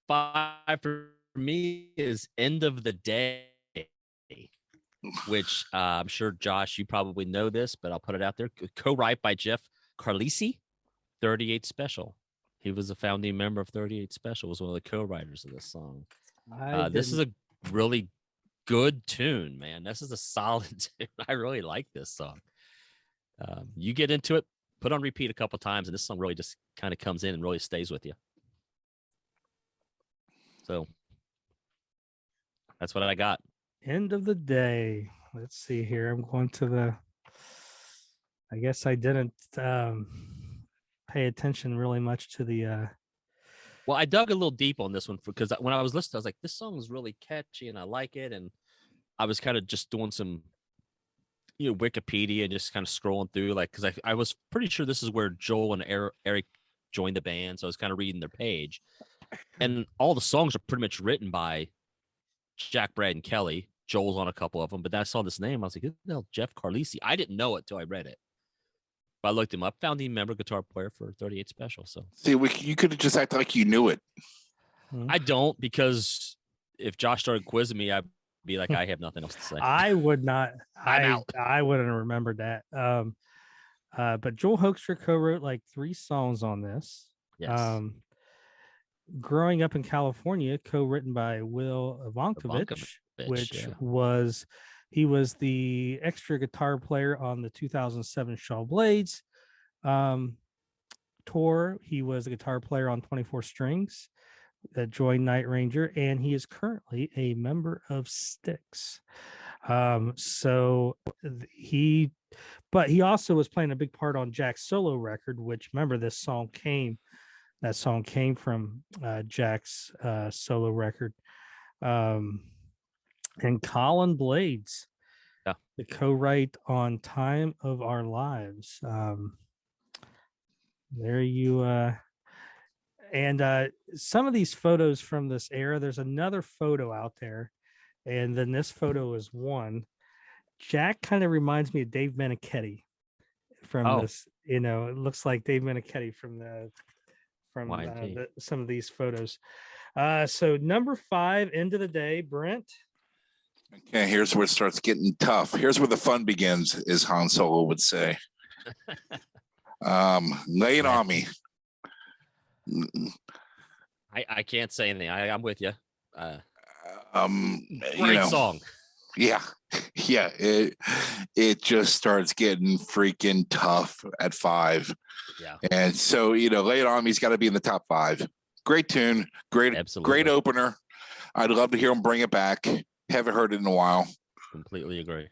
5 for me is "End of the Day," which I'm sure, Josh, you probably know this, but I'll put it out there. Co-write by Jeff Carlisi, 38 Special. He was a founding member of 38 Special, was one of the co-writers of this song. This is a really good tune, man. This is a solid tune. I really like this song. You get into it, put on repeat a couple times, and this song really just kind of comes in and really stays with you. So that's what I got. End of the Day. Let's see here. I'm going to I guess I didn't pay attention really much to the Well, I dug a little deep on this one because when I was listening, I was like, this song is really catchy and I like it. And I was kind of just doing some, Wikipedia and just kind of scrolling through, like, because I was pretty sure this is where Joel and Eric joined the band, so I was kind of reading their page, and all the songs are pretty much written by Jack, Brad, and Kelly. Joel's on a couple of them, but then I saw this name. I was like, who the hell, Jeff Carlisi? I didn't know it till I read it. But I looked him up, found him member guitar player for 38 Special. So See, you could have just acted like you knew it. I don't, because if Josh started quizzing me, I'd be like, I have nothing else to say. I would not. I'm out. I wouldn't have remembered that. But Joel Hoekstra co-wrote like 3 songs on this. Yes. Growing Up in California, co-written by Will Ivankovich, which was he was the extra guitar player on the 2007 Shaw Blades tour. He was a guitar player on 24 Strings that joined Night Ranger, and he is currently a member of Styx. He also was playing a big part on Jack's solo record, which, remember, that song came from Jack's solo record. And Colin Blades, the co-write on Time of Our Lives. There you and some of these photos from this era, there's another photo out there, and then this photo is one. Jack kind of reminds me of Dave Meniketti from this, it looks like Dave Meniketti from some of these photos. So number 5, End of the Day, Brent. Okay, here's where it starts getting tough. Here's where the fun begins, as Han Solo would say. Lay it on me. I can't say anything. I'm with you. Great song. Yeah. It just starts getting freaking tough at 5. Yeah. And so, Lay It On Me's got to be in the top 5. Great tune, great opener. I'd love to hear them bring it back. Haven't heard it in a while. Completely agree.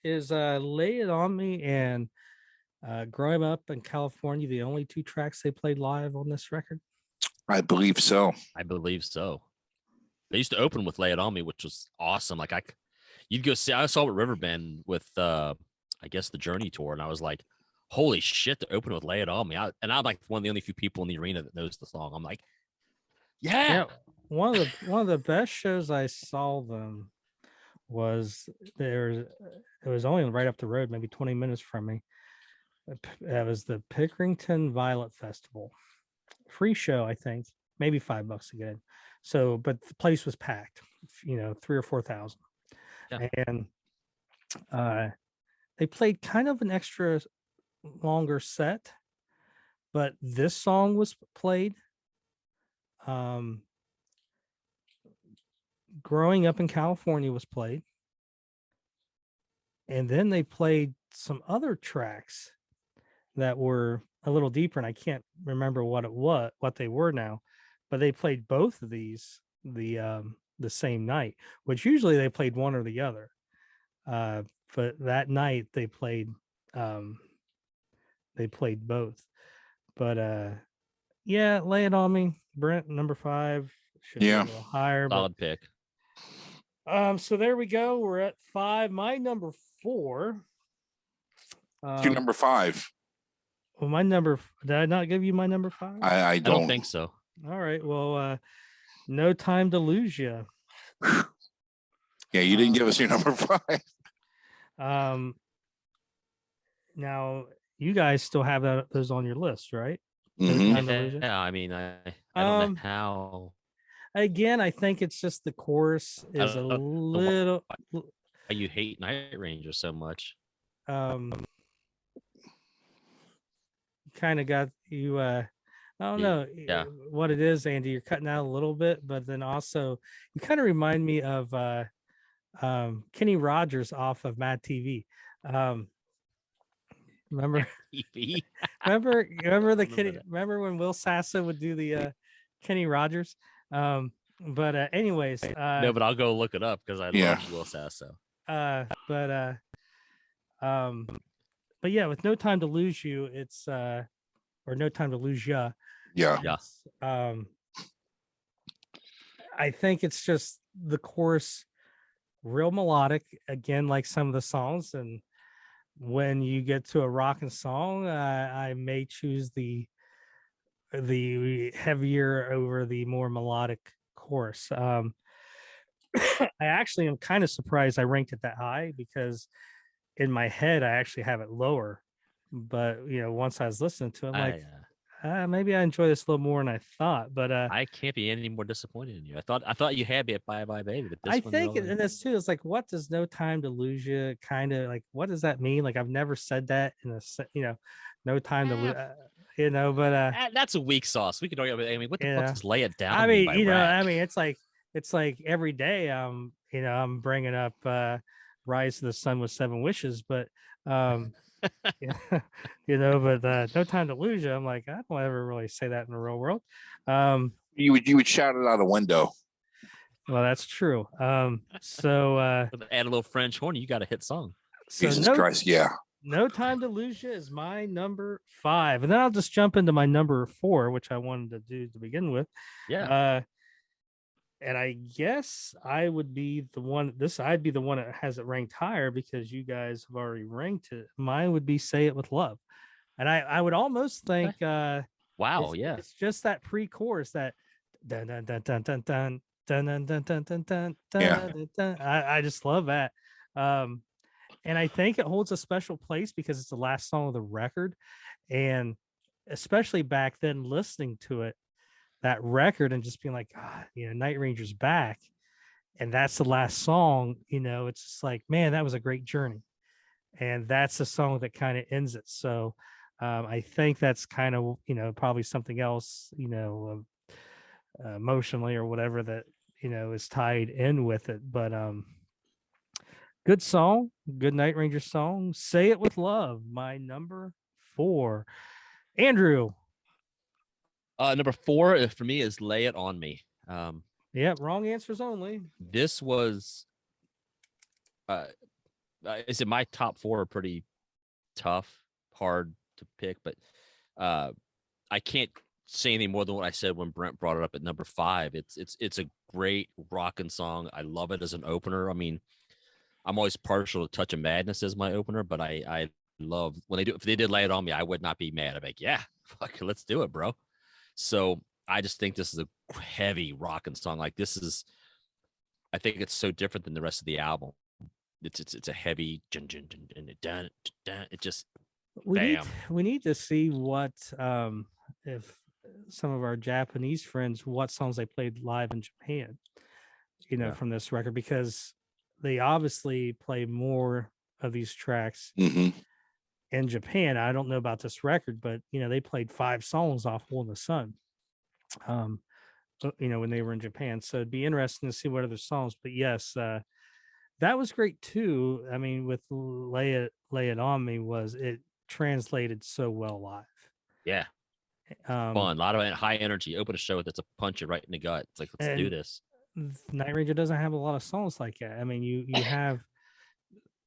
Is Lay It On Me and Growing Up in California the only 2 tracks they played live on this record? I believe so. They used to open with Lay It On Me, which was awesome. Like you'd go see, I saw it at Riverbend with I guess the Journey tour, and I was like, holy shit, to open with Lay It On Me. I'm like one of the only few people in the arena that knows the song. I'm like, yeah. One of the best shows I saw them was it was only right up the road, maybe 20 minutes from me. That was the Pickerington Violet Festival. Free show, I think, maybe $5 again. So, but the place was packed, 3,000 or 4,000. Yeah. And they played kind of an extra longer set, but this song was played. Growing Up in California was played, and then they played some other tracks that were a little deeper, and I can't remember what they were now, but they played both of these the same night, which usually they played one or the other, but that night they played both. But Lay It On Me, Brent, number 5. Should be a little higher. Solid pick. So there we go. We're at 5. My number 4. Your number 5. Well, my number. Did I not give you my number 5? I don't think so. All right. Well, No Time to Lose You. Yeah, you didn't give us your number 5. Now you guys still have those on your list, right? Mm-hmm. Yeah. I mean, I don't know how. Again, I think it's just the chorus is a little. You hate Night Ranger so much. Kind of got you. I don't know what it is, Andy. You're cutting out a little bit, but then also you kind of remind me of Kenny Rogers off of Mad TV. Remember? remember the Kenny? Remember when Will Sasso would do the Kenny Rogers? But anyways, no, but I'll go look it up because I love Will Sasso. But yeah, with No Time to Lose You, it's or No Time to Lose Ya. Yeah. I think it's just the chorus, real melodic again, like some of the songs, and when you get to a rockin' song, I may choose the heavier over the more melodic chorus. I actually am kind of surprised I ranked it that high because in my head I actually have it lower. But once I was listening to it, I'm like, maybe I enjoy this a little more than I thought. But I can't be any more disappointed in you. I thought you had me at Bye Bye Baby, but this I one think, really... and this too, is like, what does No Time to Lose You kind of like? What does that mean? Like, I've never said that in No Time to lose. But that's a weak sauce. We could argue about. I mean, what the fuck does "Lay It Down" I mean mean, by Rack? I mean, it's like every day, I'm bringing up Rise to the Sun with Seven Wishes, but yeah, but No Time to Lose You, I'm like, I don't ever really say that in the real world. You would shout it out a window. Well, that's true. So Add a little French horn, you got a hit song. So Jesus Christ, yeah. No Time to Lose You is my number 5, and then I'll just jump into my number 4, which I wanted to do to begin with. Yeah. And I guess I would be the one. I'd be the one that has it ranked higher because you guys have already ranked it. Mine would be "Say It with Love," and I would almost think, wow, yeah, it's just that pre-chorus that dun dun dun dun dun dun dun dun dun dun dun dun dun dun. I just love that. And I think it holds a special place because it's the last song of the record. And especially back then, listening to it, that record, and just being like, God, Night Ranger's back. And that's the last song, it's just like, man, that was a great journey. And that's the song that kind of ends it. So I think that's kind of, probably something else, emotionally or whatever that, is tied in with it. But good song, good Night Ranger song. Say It with Love, my number 4. Andrew. Number 4 for me is "Lay It On Me." Yeah, wrong answers only. This was, is it my top 4 are pretty tough, hard to pick, but I can't say any more than what I said when Brent brought it up at number 5. It's a great rockin' song. I love it as an opener. I mean, I'm always partial to "Touch of Madness" as my opener, but I love when they do. If they did "Lay It On Me," I would not be mad. I'm like, yeah, fuck, let's do it, bro. So I just think this is a heavy rockin' song. Like, this is, I think it's so different than the rest of the album. It's a heavy it just bam. We need to see what if some of our Japanese friends, what songs they played live in Japan, from this record, because they obviously play more of these tracks in Japan. I don't know about this record, but they played 5 songs off "Hole in the Sun." When they were in Japan, so it'd be interesting to see what other songs. But yes, that was great too. I mean, with Lay It On Me, it translated so well live. Yeah. Fun, a lot of high energy. Open a show that's a punch you right in the gut. It's like, let's do this. Night Ranger doesn't have a lot of songs like that. I mean, you have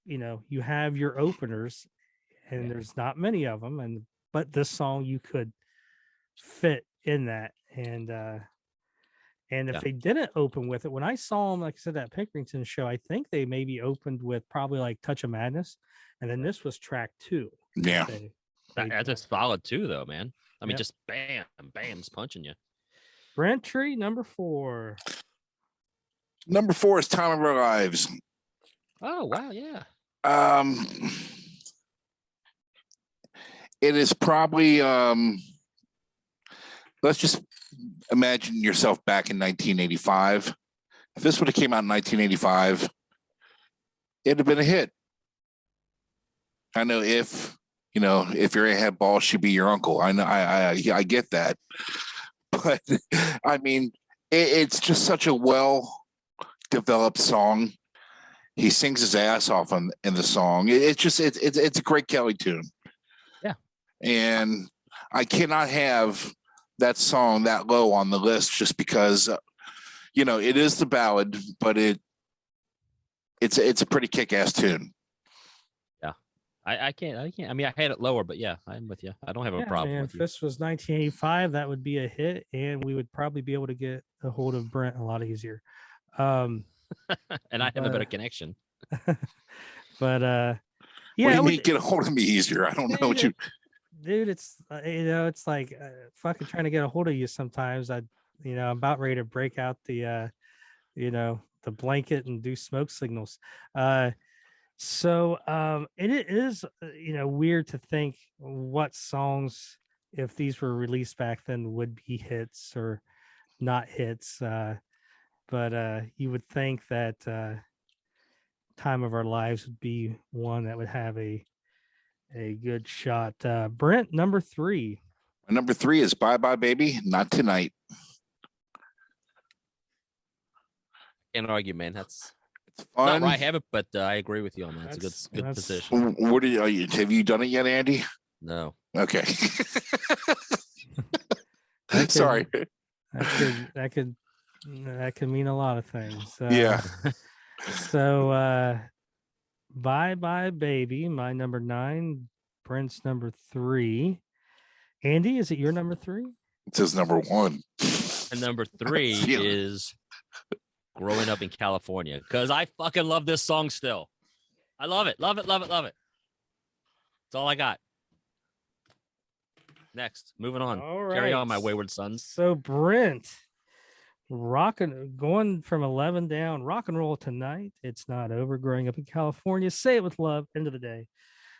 you have your openers, and there's not many of them, but this song you could fit in that. And if they didn't open with it, when I saw them, like I said, that Pickerington show, I think they maybe opened with probably like "Touch of Madness," and then this was track 2. Yeah, that's a solid 2 though, man. I mean, just bam's punching you. Brent Tree, number 4. Number 4 is "Time of Our Lives." Oh wow, yeah. It is probably let's just imagine yourself back in 1985. If this would have came out in 1985, it'd have been a hit. I know if your head ball should be your uncle. I know I get that, but I mean, it's just such a well-developed song. He sings his ass off in the song. It's a great Kelly tune. Yeah, and I cannot have that song that low on the list just because it is the ballad, but it's a pretty kick-ass tune. Yeah, I can't. I mean, I had it lower, but yeah, I'm with you. I don't have a problem with if this was 1985, that would be a hit, and we would probably be able to get a hold of Brent a lot easier. And I have a better connection. But What do you mean get a hold of me easier? I don't know what you. Dude, it's it's like fucking trying to get a hold of you sometimes. I'm about ready to break out the the blanket and do smoke signals. So it is weird to think what songs, if these were released back then, would be hits or not hits. But you would think that Time of Our Lives would be one that would have a good shot. Brent, number 3. My number 3 is Bye Bye Baby, Not Tonight. Can't argue, man. That's fun. Not where I have it, but I agree with you on that. It's a good position. What have you done it yet, Andy? No. Okay. Sorry. That could mean a lot of things. Yeah. So Bye Bye Baby, my number 9, Brent's number 3. Andy, is it your number 3? It says number 1. And number 3 is Growing Up in California, because I fucking love this song still. I love it. Love it. That's all I got. Next, moving on. All right. Carry on, my wayward sons. So Brent, going from 11 down, Rock and Roll Tonight, It's Not Over, Growing Up in California, Say It With Love, End of the Day,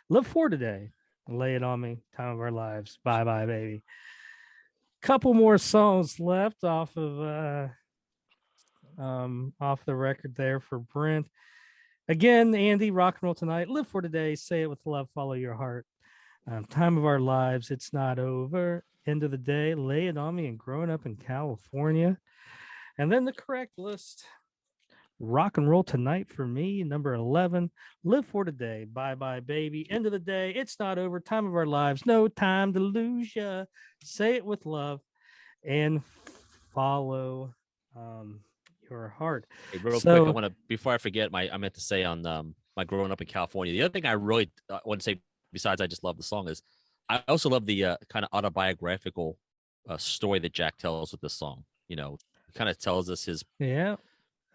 Live For Today, Lay It On Me, Time of Our Lives, Bye Bye Baby. Couple more songs left off of the record there for Brent. Again, Andy, Rock and Roll Tonight, Live For Today, Say It With Love, Follow Your Heart, Time of Our Lives, It's Not Over, End of the Day, Lay It On Me, and Growing Up in California. And then the correct list: Rock and Roll Tonight for me, number 11, Live For Today, Bye Bye Baby, End of the Day, It's Not Over, Time of Our Lives, No Time to Lose Ya, Say It With Love, and Follow Your Heart. Hey, real quick, I want to, before I forget, I meant to say on my Growing Up in California, the other thing I really want to say, besides I just love the song, is I also love the kind of autobiographical story that Jack tells with this song. Kind of tells us his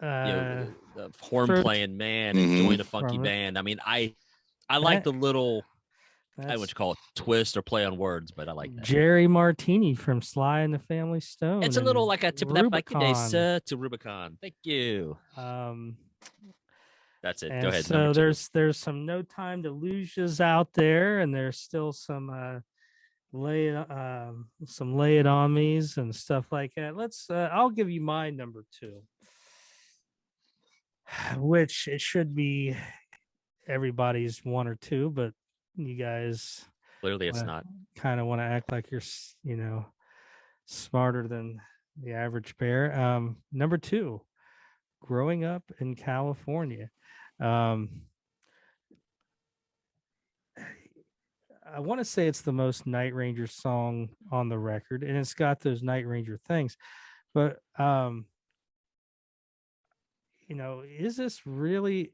horn playing man and join a funky band. I mean, I like the little, I don't know what you call it, twist or play on words, but I like that. Jerry Martini from Sly and the Family Stone. It's a little like a tip of that back today, sir, to Rubicon. Thank you. That's it. Go ahead. So there's some No Time to Lose Yous out there, and there's still some Lay It On Me's and stuff like that. I'll give you my number 2, which it should be everybody's 1 or 2, but you guys clearly it's not. Kind of want to act like you're smarter than the average bear. Number 2, Growing Up in California. I want to say it's the most Night Ranger song on the record, and it's got those Night Ranger things. But is this really?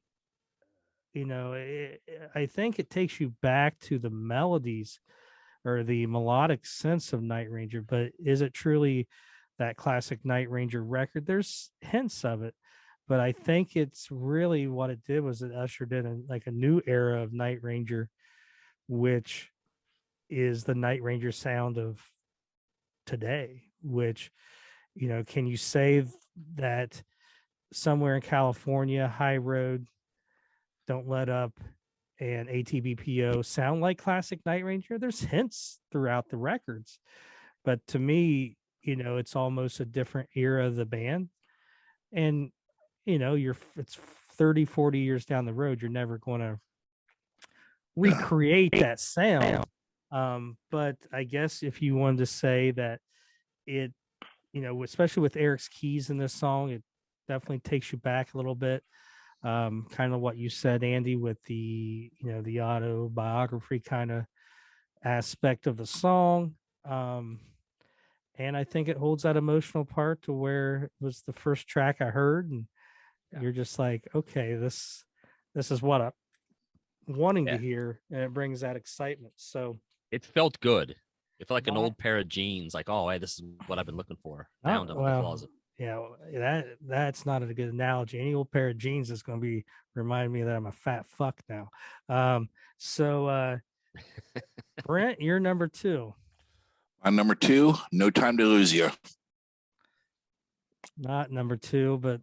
I think it takes you back to the melodies or the melodic sense of Night Ranger, but is it truly that classic Night Ranger record? There's hints of it, but I think it's really what it did was it ushered in a new era of Night Ranger, which is the Night Ranger sound of today. Which, can you say that Somewhere in California, High Road, Don't Let Up, and ATBPO sound like classic Night Ranger? There's hints throughout the records, but to me, it's almost a different era of the band. And it's 30, 40 years down the road, you're never going to recreate that sound. But I guess if you wanted to say that it, especially with Eric's keys in this song, it definitely takes you back a little bit. Kind of what you said, Andy, with the the autobiography kind of aspect of the song. And I think it holds that emotional part to where it was the first track I heard, and you're just like, okay, this is what I'm wanting to hear, and it brings that excitement. So it felt good. It felt like an old pair of jeans. Like, oh, hey, this is what I've been looking for. Found them in the closet. that's not a good analogy. Any old pair of jeans is going to be remind me that I'm a fat fuck now. So Brent, you're number 2. On number 2, No Time to Lose You. Not number 2, but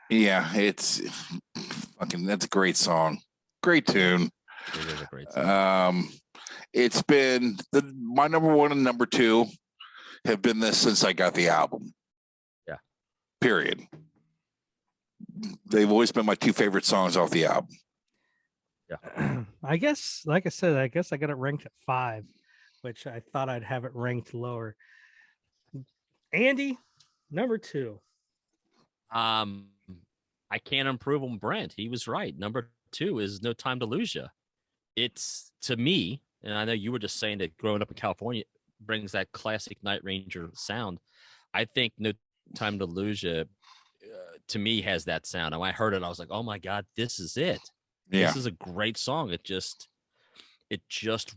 Yeah, it's fucking. That's a great song, great tune. It is a great song. It's been my number 1 and number 2 have been this since I got the album. Yeah. Period. They've always been my 2 favorite songs off the album. Yeah. I guess, like I said, I got it ranked at 5, which I thought I'd have it ranked lower. Andy, number 2. I can't improve on Brent. He was right. Number 2 is No Time to Lose You. It's, to me, and I know you were just saying that growing up in California brings that classic Night Ranger sound. I think No Time to Lose You, to me, has that sound. And when I heard it, I was like, oh my God, this is it. Yeah. This is a great song. It just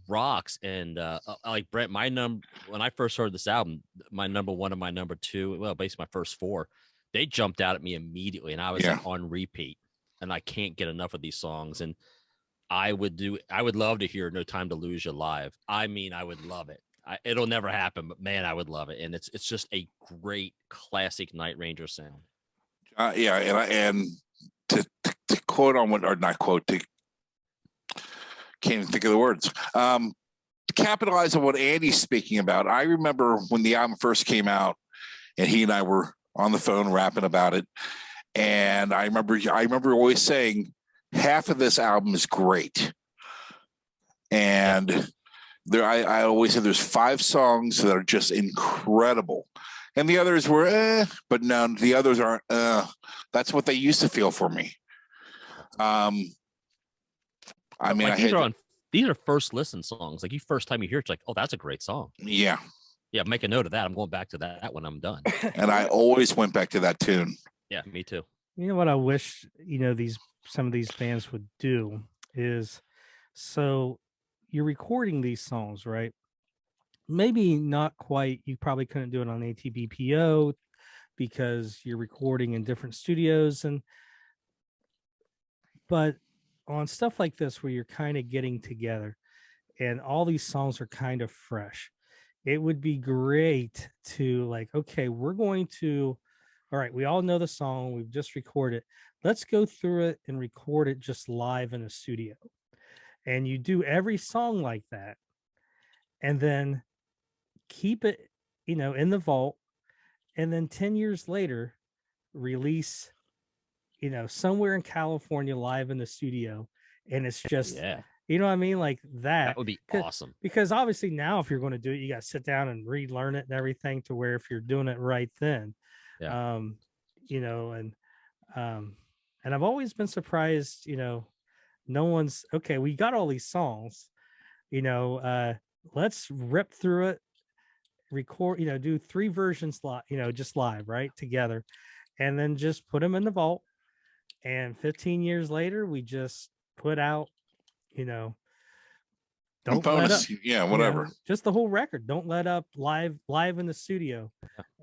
rocks. And like Brent, when I first heard this album, my number 1 and my number 2, well, basically my first 4, they jumped out at me immediately, and I was like on repeat, and I can't get enough of these songs. And I would love to hear No Time to Lose You live. I mean, I would love it. It'll never happen, but man, I would love it. And it's just a great classic Night Ranger sound. And to quote on what, or not quote, can't even think of the words. To capitalize on what Andy's speaking about, I remember when the album first came out, and he and I were on the phone rapping about it, and I remember always saying, half of this album is great, and I always said there's 5 songs that are just incredible, and the others were but no, the others aren't. That's what they used to feel for me. I mean, like these are first listen songs. Like, first time you hear it, it's like, oh, that's a great song. Yeah. Make a note of that. I'm going back to that when I'm done. And I always went back to that tune. Yeah, me too. You know what I wish, some of these bands would do is, so you're recording these songs, right? Maybe not quite. You probably couldn't do it on ATBPO because you're recording in different studios, but on stuff like this where you're kind of getting together and all these songs are kind of fresh, it would be great to, like, okay, all right, we all know the song, we've just recorded, let's go through it and record it just live in a studio. And you do every song like that, and then keep it, in the vault, and then 10 years later release, somewhere in California live in the studio, and it's just you know what I mean? Like that would be awesome. Because obviously now, if you're going to do it, you got to sit down and relearn it and everything, to where if you're doing it right then, and I've always been surprised, no one's okay. We got all these songs, let's rip through it, record, do 3 versions live, just live, right, together, and then just put them in the vault. And 15 years later, we just put out, don't let up, whatever, just the whole record. Don't let up live in the studio.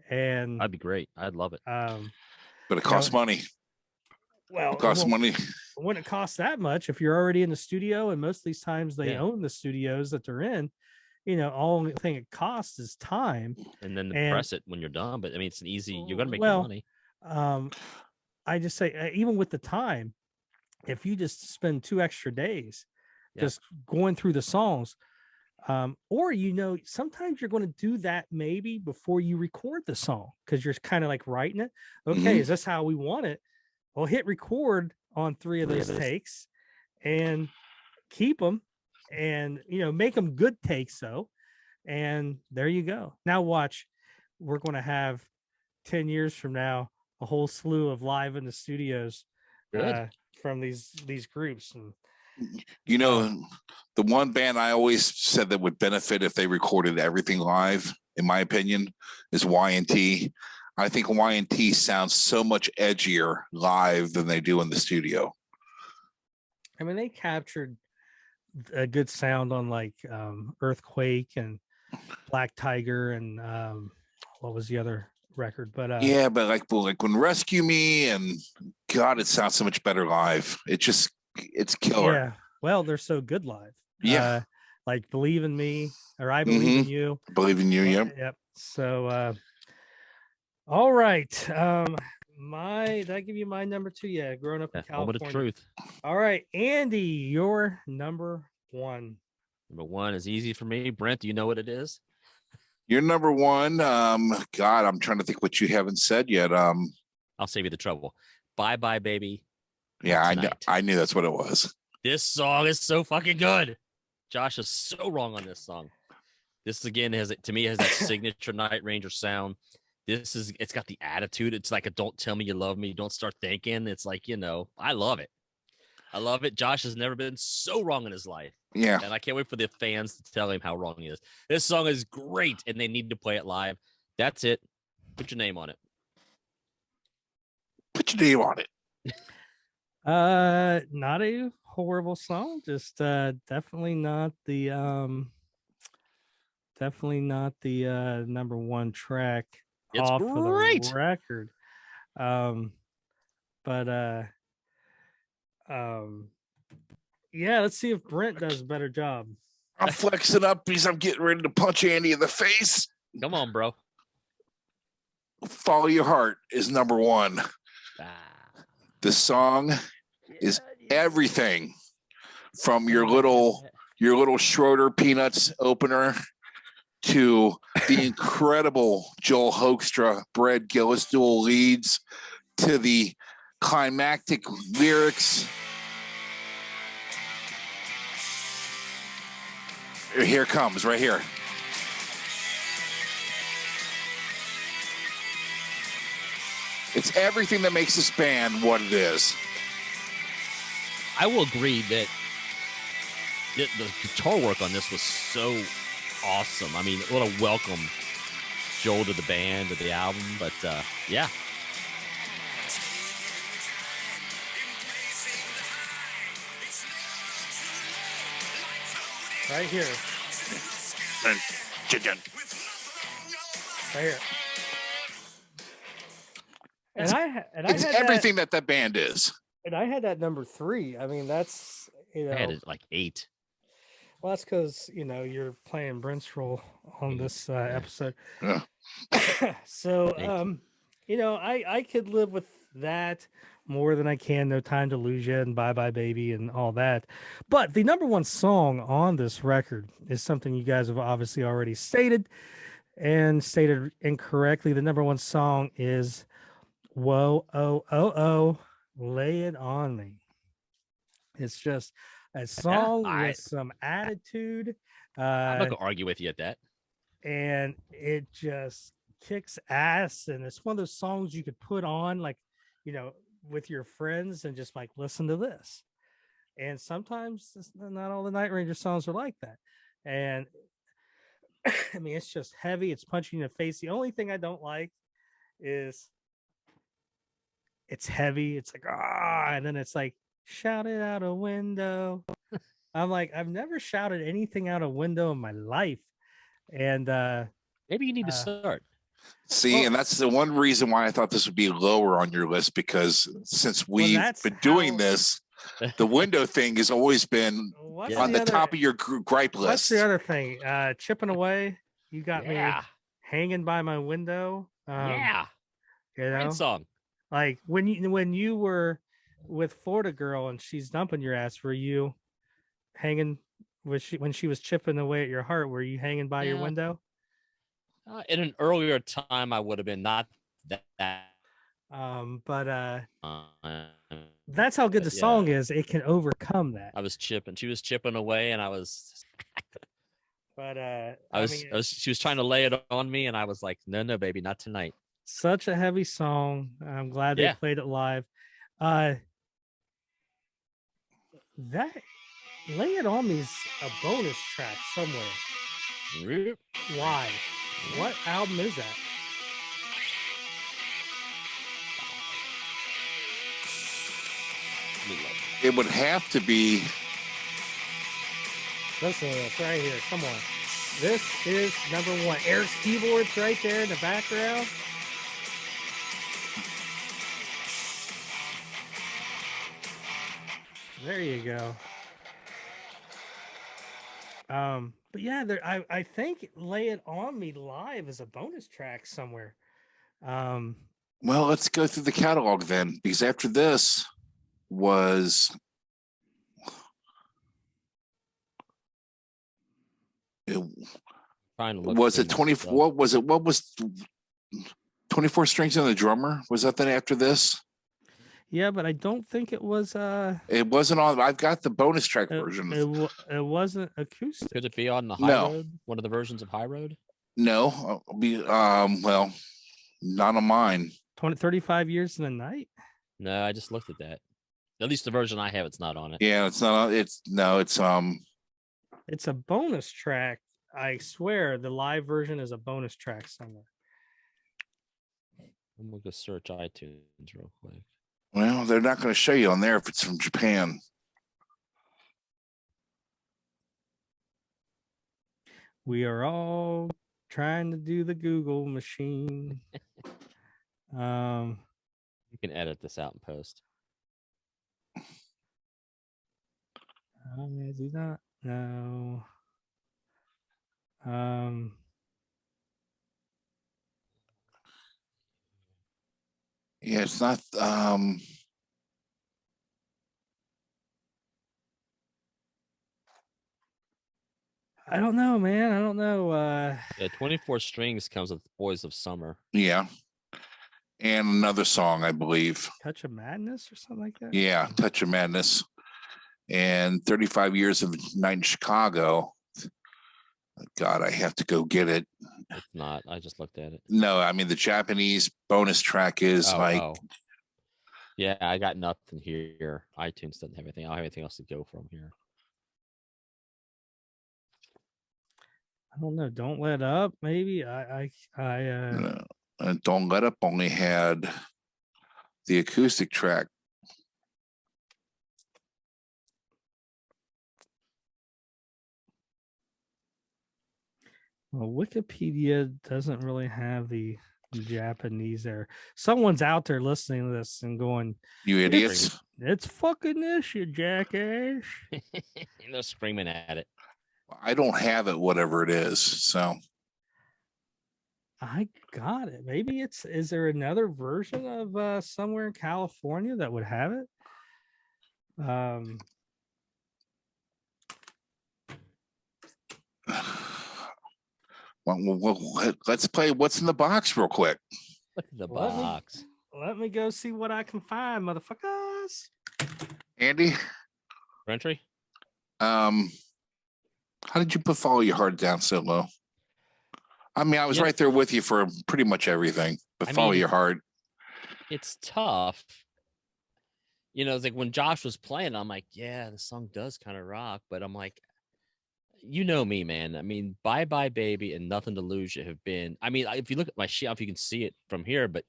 And that'd be great. I'd love it. But it costs money. Well, it costs money. When it costs that much, if you're already in the studio, and most of these times they own the studios that they're in, all thing it costs is time. And then press it when you're done. But I mean, it's an easy, you're going to make money. I just say, even with the time, if you just spend 2 extra days just going through the songs, or sometimes you're going to do that maybe before you record the song, because you're kind of like writing it. Okay, is this how we want it? Well, hit record on 3 of those takes and keep them, and make them good takes. And there you go. Now watch, we're going to have 10 years from now a whole slew of live in the studios from these groups. And the one band I always said that would benefit if they recorded everything live, in my opinion, is Y&T. I think Y&T sounds so much edgier live than they do in the studio. I mean, they captured a good sound on like Earthquake and Black Tiger and what was the other record, but yeah, but like when Rescue Me and God, it sounds so much better live. It's killer. yeah. Well, they're so good live. Yeah. Like Believe in Me or I Believe in You. Believe in You. Yep. Yep. So, all right. Did I give you my number 2? Yeah, growing up in California. Moment of truth. All right, Andy, your number 1. Number 1 is easy for me. Brent, do you know what it is? Your number 1. God, I'm trying to think what you haven't said yet. I'll save you the trouble. Bye Bye Baby. Yeah, I knew that's what it was. This song is so fucking good. Josh is so wrong on this song. This again has that signature Night Ranger sound. It's got the attitude. It's like a don't tell me you love me, don't start thinking. It's like, I love it. I love it. Josh has never been so wrong in his life. Yeah. And I can't wait for the fans to tell him how wrong he is. This song is great, and they need to play it live. That's it. Put your name on it. Put your name on it. Not a horrible song. Just definitely not the number 1 track It's off great. of the record. Yeah, let's see if Brent does a better job. I'm flexing up because I'm getting ready to punch Andy in the face. Come on, bro. Follow Your Heart is number 1. The song is everything from your little Schroeder Peanuts opener to the incredible Joel Hoekstra, Brad Gillis dual leads to the climactic lyrics. Here it comes, right here. It's everything that makes this band what it is. I will agree that the guitar work on this was so awesome. I mean, what a welcome Joel to the band, to the album. But yeah. Right here. Right here. It's everything that band is. And I had that number 3. I mean, that's I had it like 8. Well, that's because you're playing Brent's role on this episode. Yeah. So I could live with that more than I can No Time to Lose You and Bye Bye Baby and all that. But the number 1 song on this record is something you guys have obviously already stated and stated incorrectly. The number 1 song is Whoa, Oh, Oh, Oh, Lay It On Me. It's just a song with some attitude. I'm not going to argue with you at that. And it just kicks ass. And it's one of those songs you could put on, like, with your friends and just like listen to this. And sometimes not all the Night Ranger songs are like that. And I mean, it's just heavy. It's punching you in the face. The only thing I don't like is it's heavy. It's like, and then it's like, shout it out a window. I'm like, I've never shouted anything out a window in my life. And maybe you need to start. See, and that's the one reason why I thought this would be lower on your list, because since we've been doing this, the window thing has always been on the top of your gripe list. What's the other thing? Chipping Away. You got me hanging by my window. Great song. Like when you were with Florida Girl and she's dumping your ass, were you hanging when she was chipping away at your heart? Were you hanging by your window? In an earlier time, I would have been not that. But that's how good the song is. It can overcome that. I was chipping. She was chipping away, and I was. But she was trying to lay it on me, and I was like, "No, baby, not tonight." Such a heavy song. I'm glad they played it live. That Lay It On Me's a bonus track somewhere. Why? What album is that? It would have to be. Listen, it's right here. Come on. This is number 1. Eric's keyboard's right there in the background. There you go. But yeah, I think "Lay It On Me" live is a bonus track somewhere. Well, let's go through the catalog then, because after this was Trying to look was through it my 20? stuff. What was it? What was 24 strings and the drummer? Was that then after this? Yeah, but I don't think it was. It wasn't on. I've got the bonus track version. It wasn't acoustic. Could it be on the High No. Road? One of the versions of High Road? No, well, not on mine. 35 years in a night. No, I just looked at that. At least the version I have, it's not on it. Yeah, it's not. It's It's a bonus track. I swear, the live version is a bonus track somewhere. I'm gonna go search iTunes real quick. Well, they're not going to show you on there if it's from Japan. We are all trying to do the Google machine. You can edit this out and post. I do not know. Yeah, it's not. I don't know, man. I don't know. Yeah, 24 strings comes with Boys of Summer. Yeah, and another song, I believe. Touch of Madness or something like that. Yeah, Touch of Madness, and 35 Years of Night in Chicago. God, I have to go get it. It's not. I just looked at it. No, I mean the Japanese bonus track is Yeah, I got nothing here. iTunes doesn't have anything. I don't have anything else to go from here. I don't know. Don't Let Up. Maybe Don't Let Up only had the acoustic track. Well, Wikipedia doesn't really have the Japanese there. Someone's out there listening to this and going, You idiots. It's fucking this, you jackass. They're screaming at it. I don't have it, whatever it is. So I got it. Maybe is there another version of Somewhere in California that would have it? Well, let's play What's in the Box real quick. Look at the box. Let me go see what I can find, motherfuckers. Andy? Entry? How did you put Follow Your Heart down so low? I mean, I was right there with you for pretty much everything, but Follow Your Heart. It's tough. You know, it's like when Josh was playing, I'm like, yeah, the song does kind of rock, but I'm like, you know me, man. I mean, Bye Bye Baby and Nothing to Lose You have been. I mean, if you look at my shelf, you can see it from here, but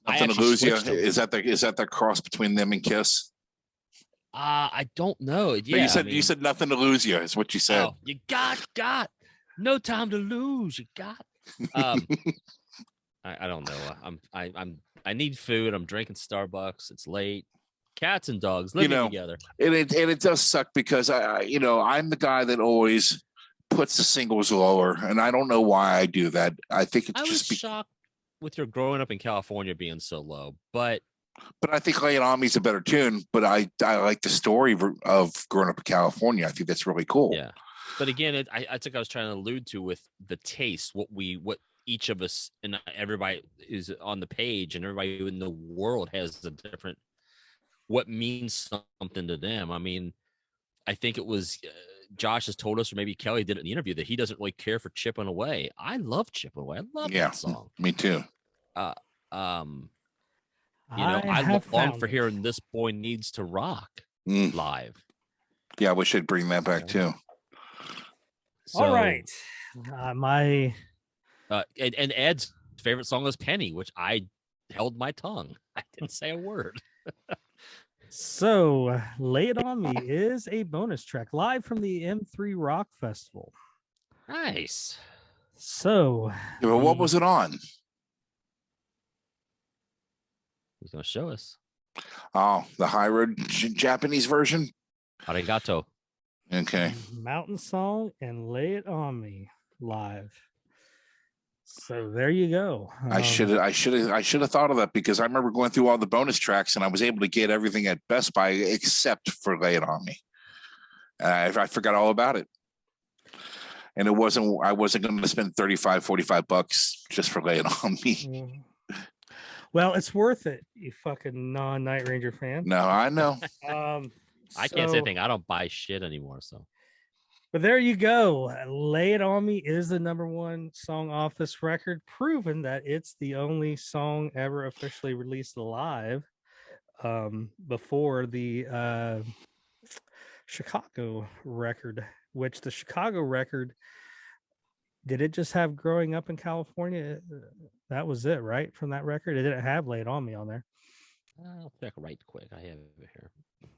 Nothing to Lose You. Is that the cross between them and Kiss? I don't know. Yeah, so you said Nothing to Lose You is what you said. Oh, you got no time to lose. You got. I don't know. I need food. I'm drinking Starbucks. It's late. Cats and dogs living together. And it does suck because I'm the guy that always puts the singles lower, and I don't know why I do that. I think it's just shocked with your growing up in California being so low, but I think Lay It On Me is a better tune. But I like the story of growing up in California. I think that's really cool. Yeah, but again, I think I was trying to allude to with the taste, what each of us and everybody is on the page, and everybody in the world has a different. What means something to them. I mean, I think it was Josh has told us, or maybe Kelly did it in the interview, that he doesn't really care for Chipping Away. I love Chipping Away. I love that song. Me too. I long for hearing This Boy Needs to Rock live. Yeah, I wish I'd bring that back too. So, all right. My and Ed's favorite song was Penny, which I held my tongue. I didn't say a word. So, Lay It On Me is a bonus track live from the M3 Rock Festival. Nice. So, what was it on? He's going to show us. Oh, the High Road Japanese version? Arigato. Okay. Mountain Song and Lay It On Me live. So there you go. I should have thought of that, because I remember going through all the bonus tracks and I was able to get everything at Best Buy except for Lay It On Me. I forgot all about it. And I wasn't going to spend $35-$45 just for Lay It On Me. Well, it's worth it, you fucking non-Night Ranger fan. No, I know. I can't say anything. I don't buy shit anymore. So, but there you go. Lay It On Me is the number one song off this record, proving that it's the only song ever officially released live before the Chicago record, which the Chicago record, did it just have Growing Up in California? That was it, right? From that record, it didn't have Lay It On Me on there. I'll check right quick. I have it here.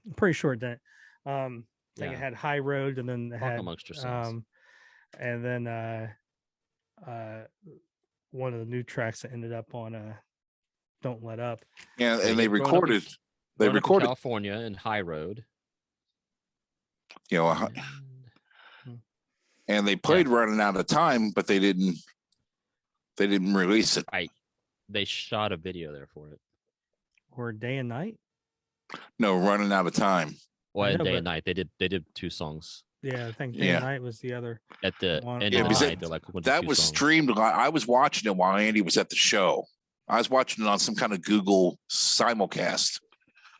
I'm pretty sure it didn't. I think it had High Road, and then it had amongst yourselves. And then one of the new tracks that ended up on Don't Let Up. Yeah, and they recorded California and High Road. You know, and they played Running Out of Time, but they didn't release it. Right. They shot a video there for it. Or Day and Night? No, Running Out of Time. Well, Day and Night. They did 2 songs. Yeah, I think Day and Night was the other. At the end of the night, they're like, that was streamed. I was watching it while Andy was at the show. I was watching it on some kind of Google simulcast.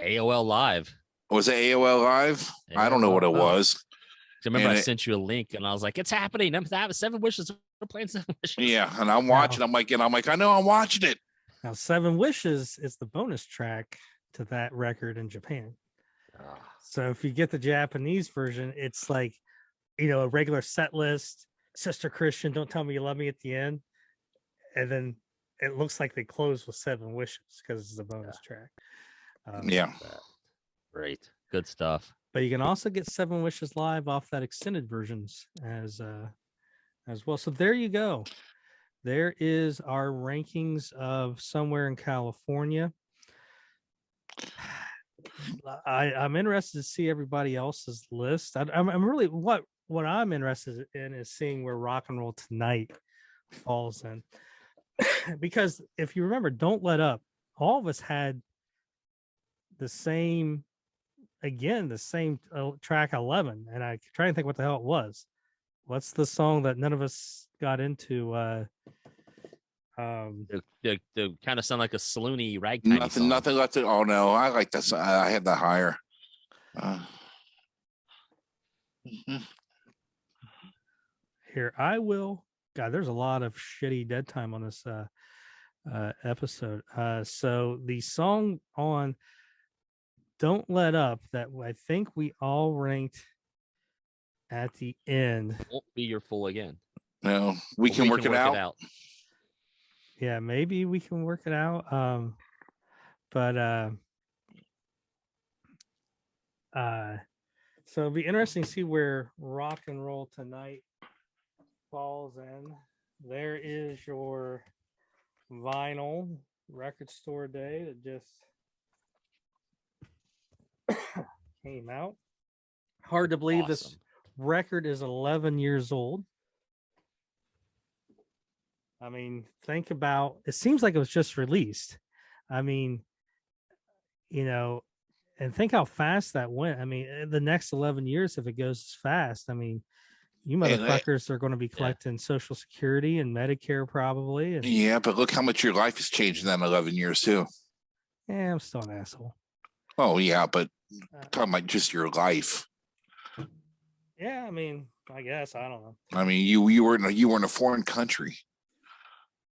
AOL Live. Was it AOL Live? I don't know what it was. I remember I sent you a link, and I was like, "It's happening! I'm having 7 Wishes. We're playing 7 Wishes." Yeah, and I'm watching. I'm like, I know I'm watching it. Now, 7 Wishes is the bonus track to that record in Japan. So if you get the Japanese version, it's like, a regular set list, Sister Christian, Don't Tell Me You Love Me at the end. And then it looks like they close with 7 Wishes because it's a bonus track. Great. Good stuff. But you can also get 7 Wishes live off that extended versions as well. So there you go. There is our rankings of Somewhere in California. I'm interested to see everybody else's list. I'm really what I'm interested in is seeing where Rock and Roll Tonight falls in, because if you remember, Don't Let Up, all of us had the same track 11, and I try to think what the hell it was. What's the song that none of us got into? They kind of sound like a saloony ragtime. Nothing left. Oh no, I like that. I had that higher. Here, I will. God, there's a lot of shitty dead time on this episode. So the song on Don't Let Up that I think we all ranked at the end won't be your full again. No, we can work it out. Yeah, maybe we can work it out. So it'll be interesting to see where Rock and Roll Tonight falls in. There is your vinyl record store day that just came out. Hard to believe this record is 11 years old. I mean, think about, it seems like it was just released. I mean, and think how fast that went. I mean, the next 11 years, if it goes as fast, I mean, you motherfuckers are going to be collecting Social Security and Medicare probably. And, yeah, but look how much your life has changed in that 11 years too. Yeah, I'm still an asshole. Oh yeah, but talking about just your life. Yeah, I mean, I guess I don't know. I mean, you were in a foreign country.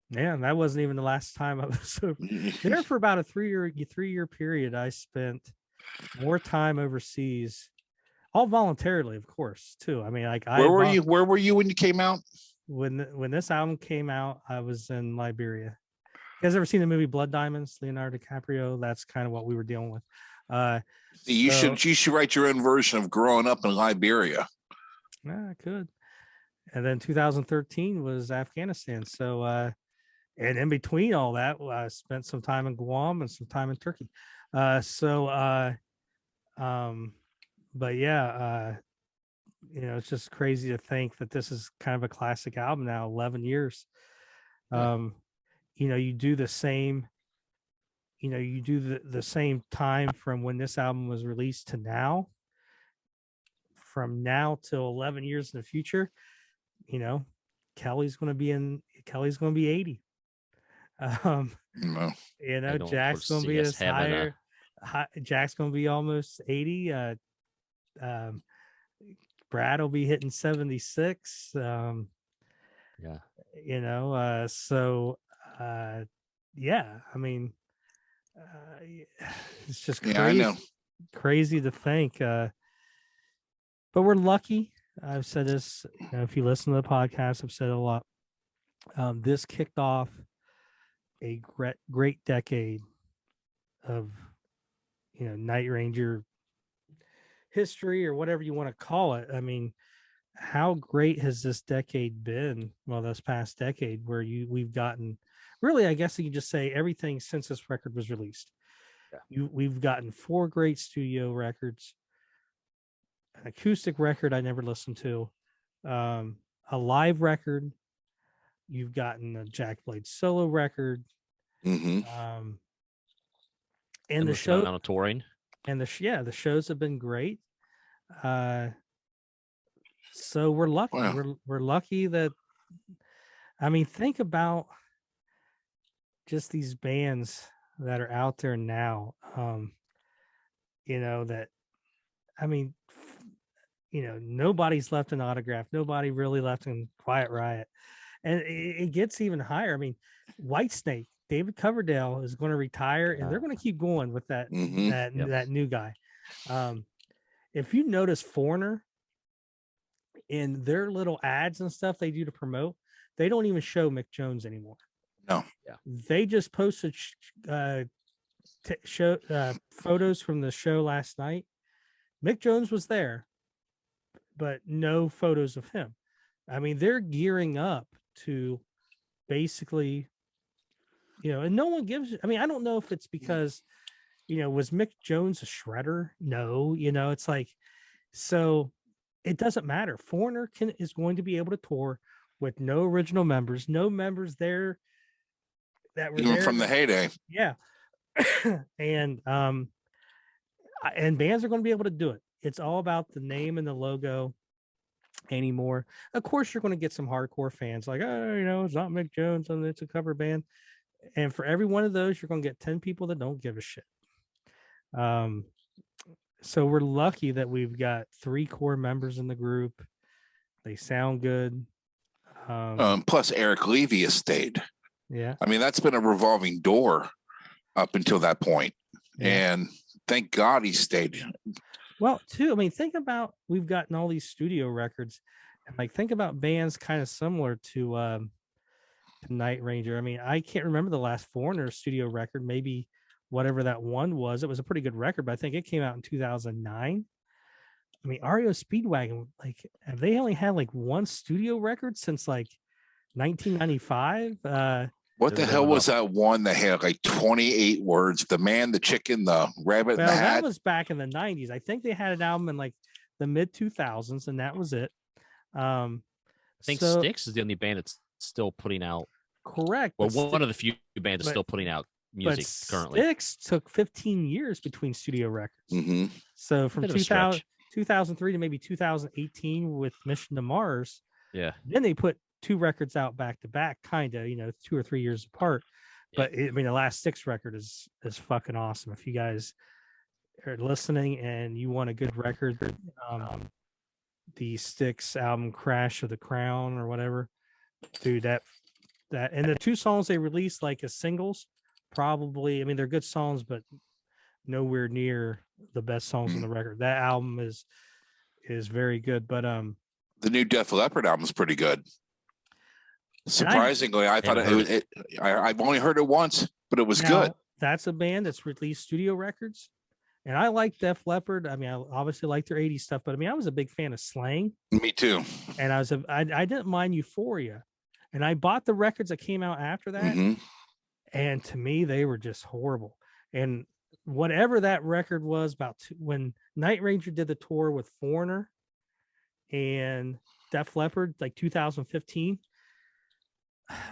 Yeah, and that wasn't even the last time I was there for about a 3-year period. I spent more time overseas, all voluntarily, of course, too. I mean, like, where were you when you came out? When this album came out, I was in Liberia. You guys ever seen the movie Blood Diamonds? Leonardo DiCaprio. That's kind of what we were dealing with. You should write your own version of growing up in Liberia. Yeah, I could. And then 2013 was Afghanistan. So, and in between all that, I spent some time in Guam and some time in Turkey. but yeah, it's just crazy to think that this is kind of a classic album now, 11 years. You do the same, you do the same time from when this album was released to now, from now till 11 years in the future, Kelly's going to be 80. No. Jack's going to be as higher. Jack's going to be almost 80. Brad will be hitting 76. So I mean, it's just crazy. Yeah, I know. Crazy to think. But we're lucky. I've said this, if you listen to the podcast, I've said it a lot. This kicked off a great decade of, Night Ranger history, or whatever you want to call it. I mean, how great has this decade been? Well, this past decade, where we've gotten, really, I guess you can just say everything since this record was released. We've gotten 4 great studio records, an acoustic record I never listened to, a live record. You've gotten a Jack Blade solo record, and the show amount of touring, and the shows have been great. So we're lucky. Wow. We're lucky that, I mean, think about just these bands that are out there now. That, I mean, nobody's left an autograph. Nobody really left in Quiet Riot. And it gets even higher. I mean, Whitesnake, David Coverdale is going to retire, and they're going to keep going with that that new guy. If you notice Foreigner in their little ads and stuff they do to promote, they don't even show Mick Jones anymore. No, they just posted photos from the show last night. Mick Jones was there, but no photos of him. I mean, they're gearing up to basically, and no one gives. I mean, I don't know if it's because, was Mick Jones a shredder? No, it's like, so it doesn't matter. Foreigner is going to be able to tour with no original members, no members there that were even there from the heyday. Yeah. And bands are going to be able to do it. It's all about the name and the logo anymore. Of course, you're going to get some hardcore fans like, oh, it's not Mick Jones and it's a cover band. And for every one of those, you're going to get 10 people that don't give a shit. So we're lucky that we've got 3 core members in the group. They sound good. Plus Eric Levy has stayed. Yeah. I mean, that's been a revolving door up until that point. Yeah. And thank God he stayed. Well, too, I mean, think about, we've gotten all these studio records, and like, think about bands kind of similar to Night Ranger. I mean, I can't remember the last Foreigner studio record, maybe whatever that one was. It was a pretty good record, but I think it came out in 2009. I mean, REO Speedwagon, like, have they only had like one studio record since like 1995? What the hell was that one that had like 28 words? The Man, the Chicken, the Rabbit, well, and the Hat? That was back in the 90s. I think they had an album in like the mid 2000s, and that was it. I think Styx is the only band that's still putting out. Correct. Well, one of the few bands is still putting out music currently. Styx took 15 years between studio records. Mm-hmm. So from 2003 to maybe 2018 with Mission to Mars. Yeah. Then they put 2 records out back to back, kind of, 2 or 3 years apart. Yeah. But I mean, the last Styx record is fucking awesome. If you guys are listening and you want a good record, the Styx album Crash of the Crown or whatever, dude, that and the 2 songs they released like as singles, probably, I mean, they're good songs, but nowhere near the best songs on the record. That album is very good. But the new Def Leppard album is pretty good. Surprisingly, I thought I've only heard it once, but it was good. That's a band that's released studio records, and I like Def Leppard. I mean, I obviously like their 80s stuff, but I mean, I was a big fan of Slang. Me too. And I didn't mind Euphoria, and I bought the records that came out after that. Mm-hmm. And to me, they were just horrible. And whatever that record was about when Night Ranger did the tour with Foreigner and Def Leppard, like 2015.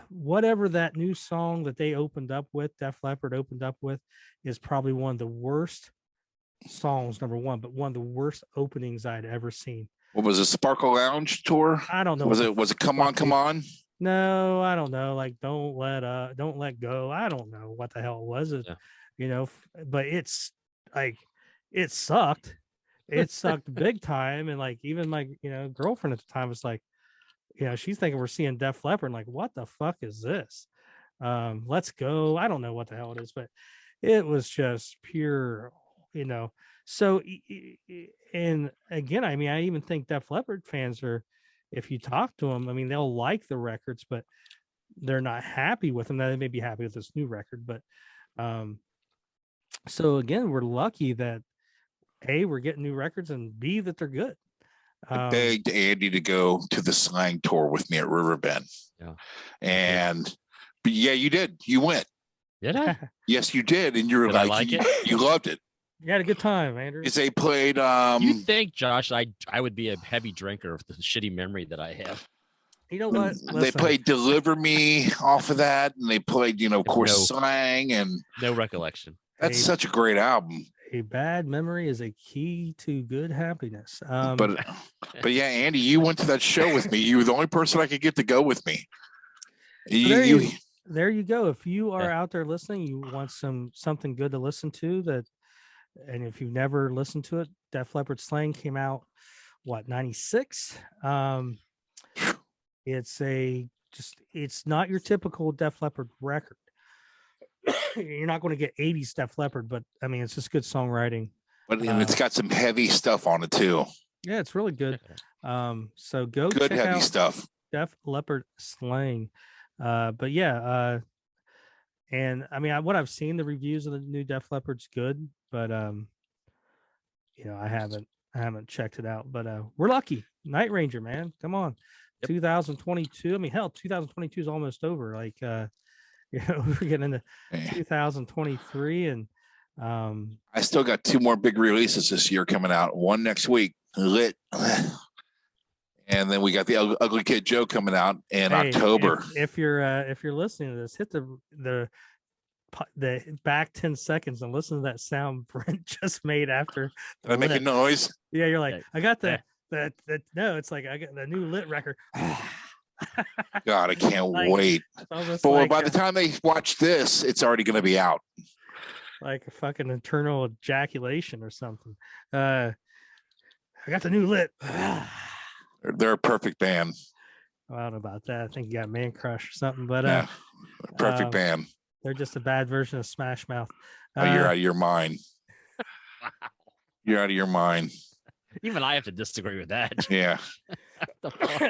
Whatever that new song that they opened up with, Def Leppard opened up with, is probably one of the worst songs, number one, but one of the worst openings I'd ever seen. What was it? Sparkle Lounge tour? I don't know. Was it Come On, Come On? No, I don't know. Like don't let go. I don't know what the hell it was. But it's like it sucked. It sucked big time. And like even my girlfriend at the time was like, she's thinking we're seeing Def Leppard. And like, what the fuck is this? Let's go. I don't know what the hell it is, but it was just pure, So, and again, I mean, I even think Def Leppard fans are, if you talk to them, I mean, they'll like the records, but they're not happy with them. Now they may be happy with this new record, but so again, we're lucky that A, we're getting new records, and B, that they're good. I begged Andy to go to the Slang tour with me at Riverbend. Yeah. But yeah, you did. You went. Did I? Yes, you did. And you were like it? You loved it. You had a good time, Andrew. Because they played. You think, Josh, I would be a heavy drinker of the shitty memory that I have. You know what? They played Deliver Me off of that, and they played, of course, No. Slang, and No recollection. that's such a great album. A bad memory is a key to good happiness. But yeah, Andy, you went to that show with me. You were the only person I could get to go with me. There you go. If you are out there listening, you want something good to listen to, and if you've never listened to it, Def Leppard Slang came out 96. It's not your typical Def Leppard record. You're not going to get 80s Def Leppard, but I mean, it's just good songwriting. But it's got some heavy stuff on it too. Yeah, it's really good. So go good check heavy out stuff. Def Leppard Slang. But yeah, and I mean, what I've seen, the reviews of the new Def Leppard's good, but I haven't checked it out. But we're lucky. Night Ranger, man, come on. Yep. 2022. I mean, hell, 2022 is almost over. Like, we're getting into 2023, and I still got 2 more big releases this year coming out. One next week, Lit. And then we got the Ugly Kid Joe coming out in October. If you're listening to this, hit the back 10 seconds and listen to that sound Brent just made after. Did I make a noise? Yeah, you're like, I got the no, it's like I got the new Lit record. God, I can't wait. But by the time they watch this, it's already going to be out. Like a fucking internal ejaculation or something. I got the new Lit. They're a perfect band. I don't know about that. I think you got Man Crush or something, but perfect band. They're just a bad version of Smash Mouth. You're out of your mind. You're out of your mind. Even I have to disagree with that. Yeah.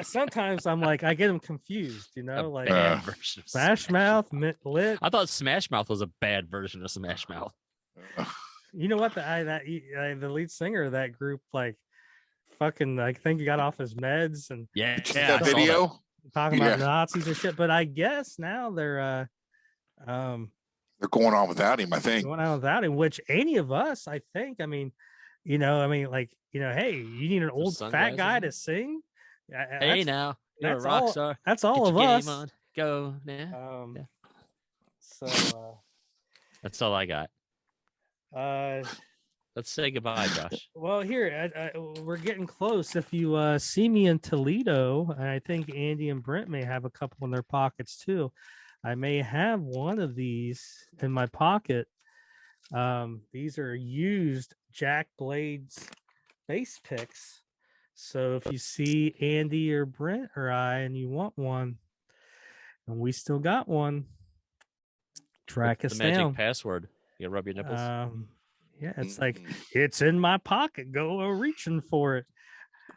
Sometimes I'm like, I get them confused, like bad version of Smash Mouth, Lit. I thought Smash Mouth was a bad version of Smash Mouth. You know what? The lead singer of that group, like, fucking, I think he got off his meds and that video talking about Nazis and shit. But I guess now they're going on without him. I think going on without him, which any of us, I think. I mean, hey, you need an old fat guy to sing. Hey, now you're a rock star. That's all of us. Go now. So that's all I got. Let's say goodbye, Josh. Well, here we're getting close. If you see me in Toledo, and I think Andy and Brent may have a couple in their pockets too. I may have one of these in my pocket. These are used Jack Blades bass picks. So if you see Andy or Brent or I, and you want one, and we still got one, track us down. The magic password. You rub your nipples. Yeah, it's like, it's in my pocket. Go reaching for it.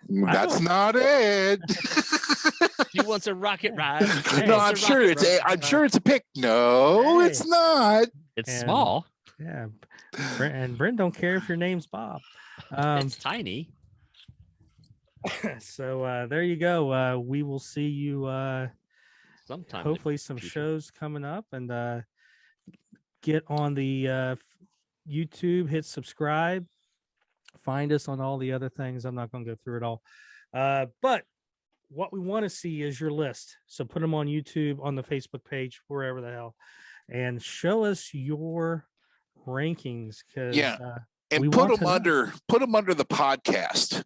That's not it. He wants a rocket ride. No, I'm sure it's a pick. No, it's not. It's small. Yeah. And Brent don't care if your name's Bob. It's tiny. So there you go. We will see you sometime. Hopefully some shows coming up, and get on the YouTube, hit subscribe. Find us on all the other things. I'm not going to go through it all. But what we want to see is your list. So put them on YouTube, on the Facebook page, wherever the hell, and show us your rankings. And put them under the podcast.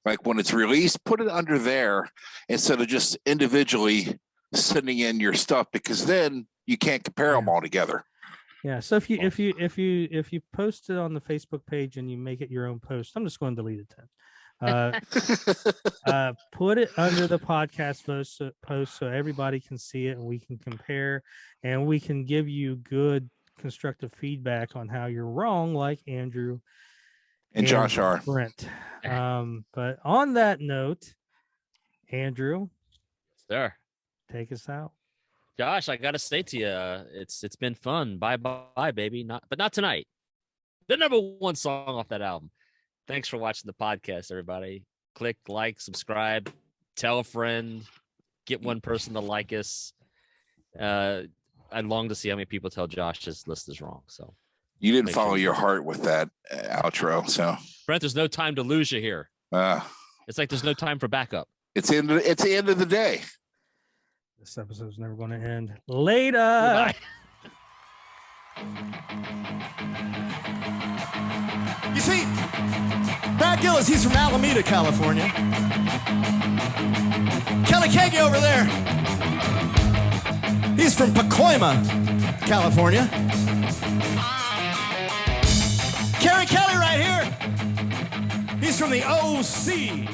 Like when it's released, put it under there instead of just individually sending in your stuff, because then you can't compare them all together. Yeah. So if you post it on the Facebook page and you make it your own post, I'm just going to delete it then. Put it under the podcast post so everybody can see it and we can compare and we can give you good constructive feedback on how you're wrong, like Andrew and Josh are. Brent. But on that note, Andrew, sir, take us out. Josh, I gotta say to you, it's been fun. Bye, baby. Not tonight. The number one song off that album. Thanks for watching the podcast, everybody. Click like, subscribe, tell a friend, get one person to like us. I long to see how many people tell Josh his list is wrong. So you didn't follow your heart with that outro. So Brent, there's no time to lose you here. It's like there's no time for backup. It's the end of the day. This episode's never going to end. Later. Bye. You see, Brad Gillis, he's from Alameda, California. Kelly Kagi over there, he's from Pacoima, California. Kerry Kelly right here, he's from the OC,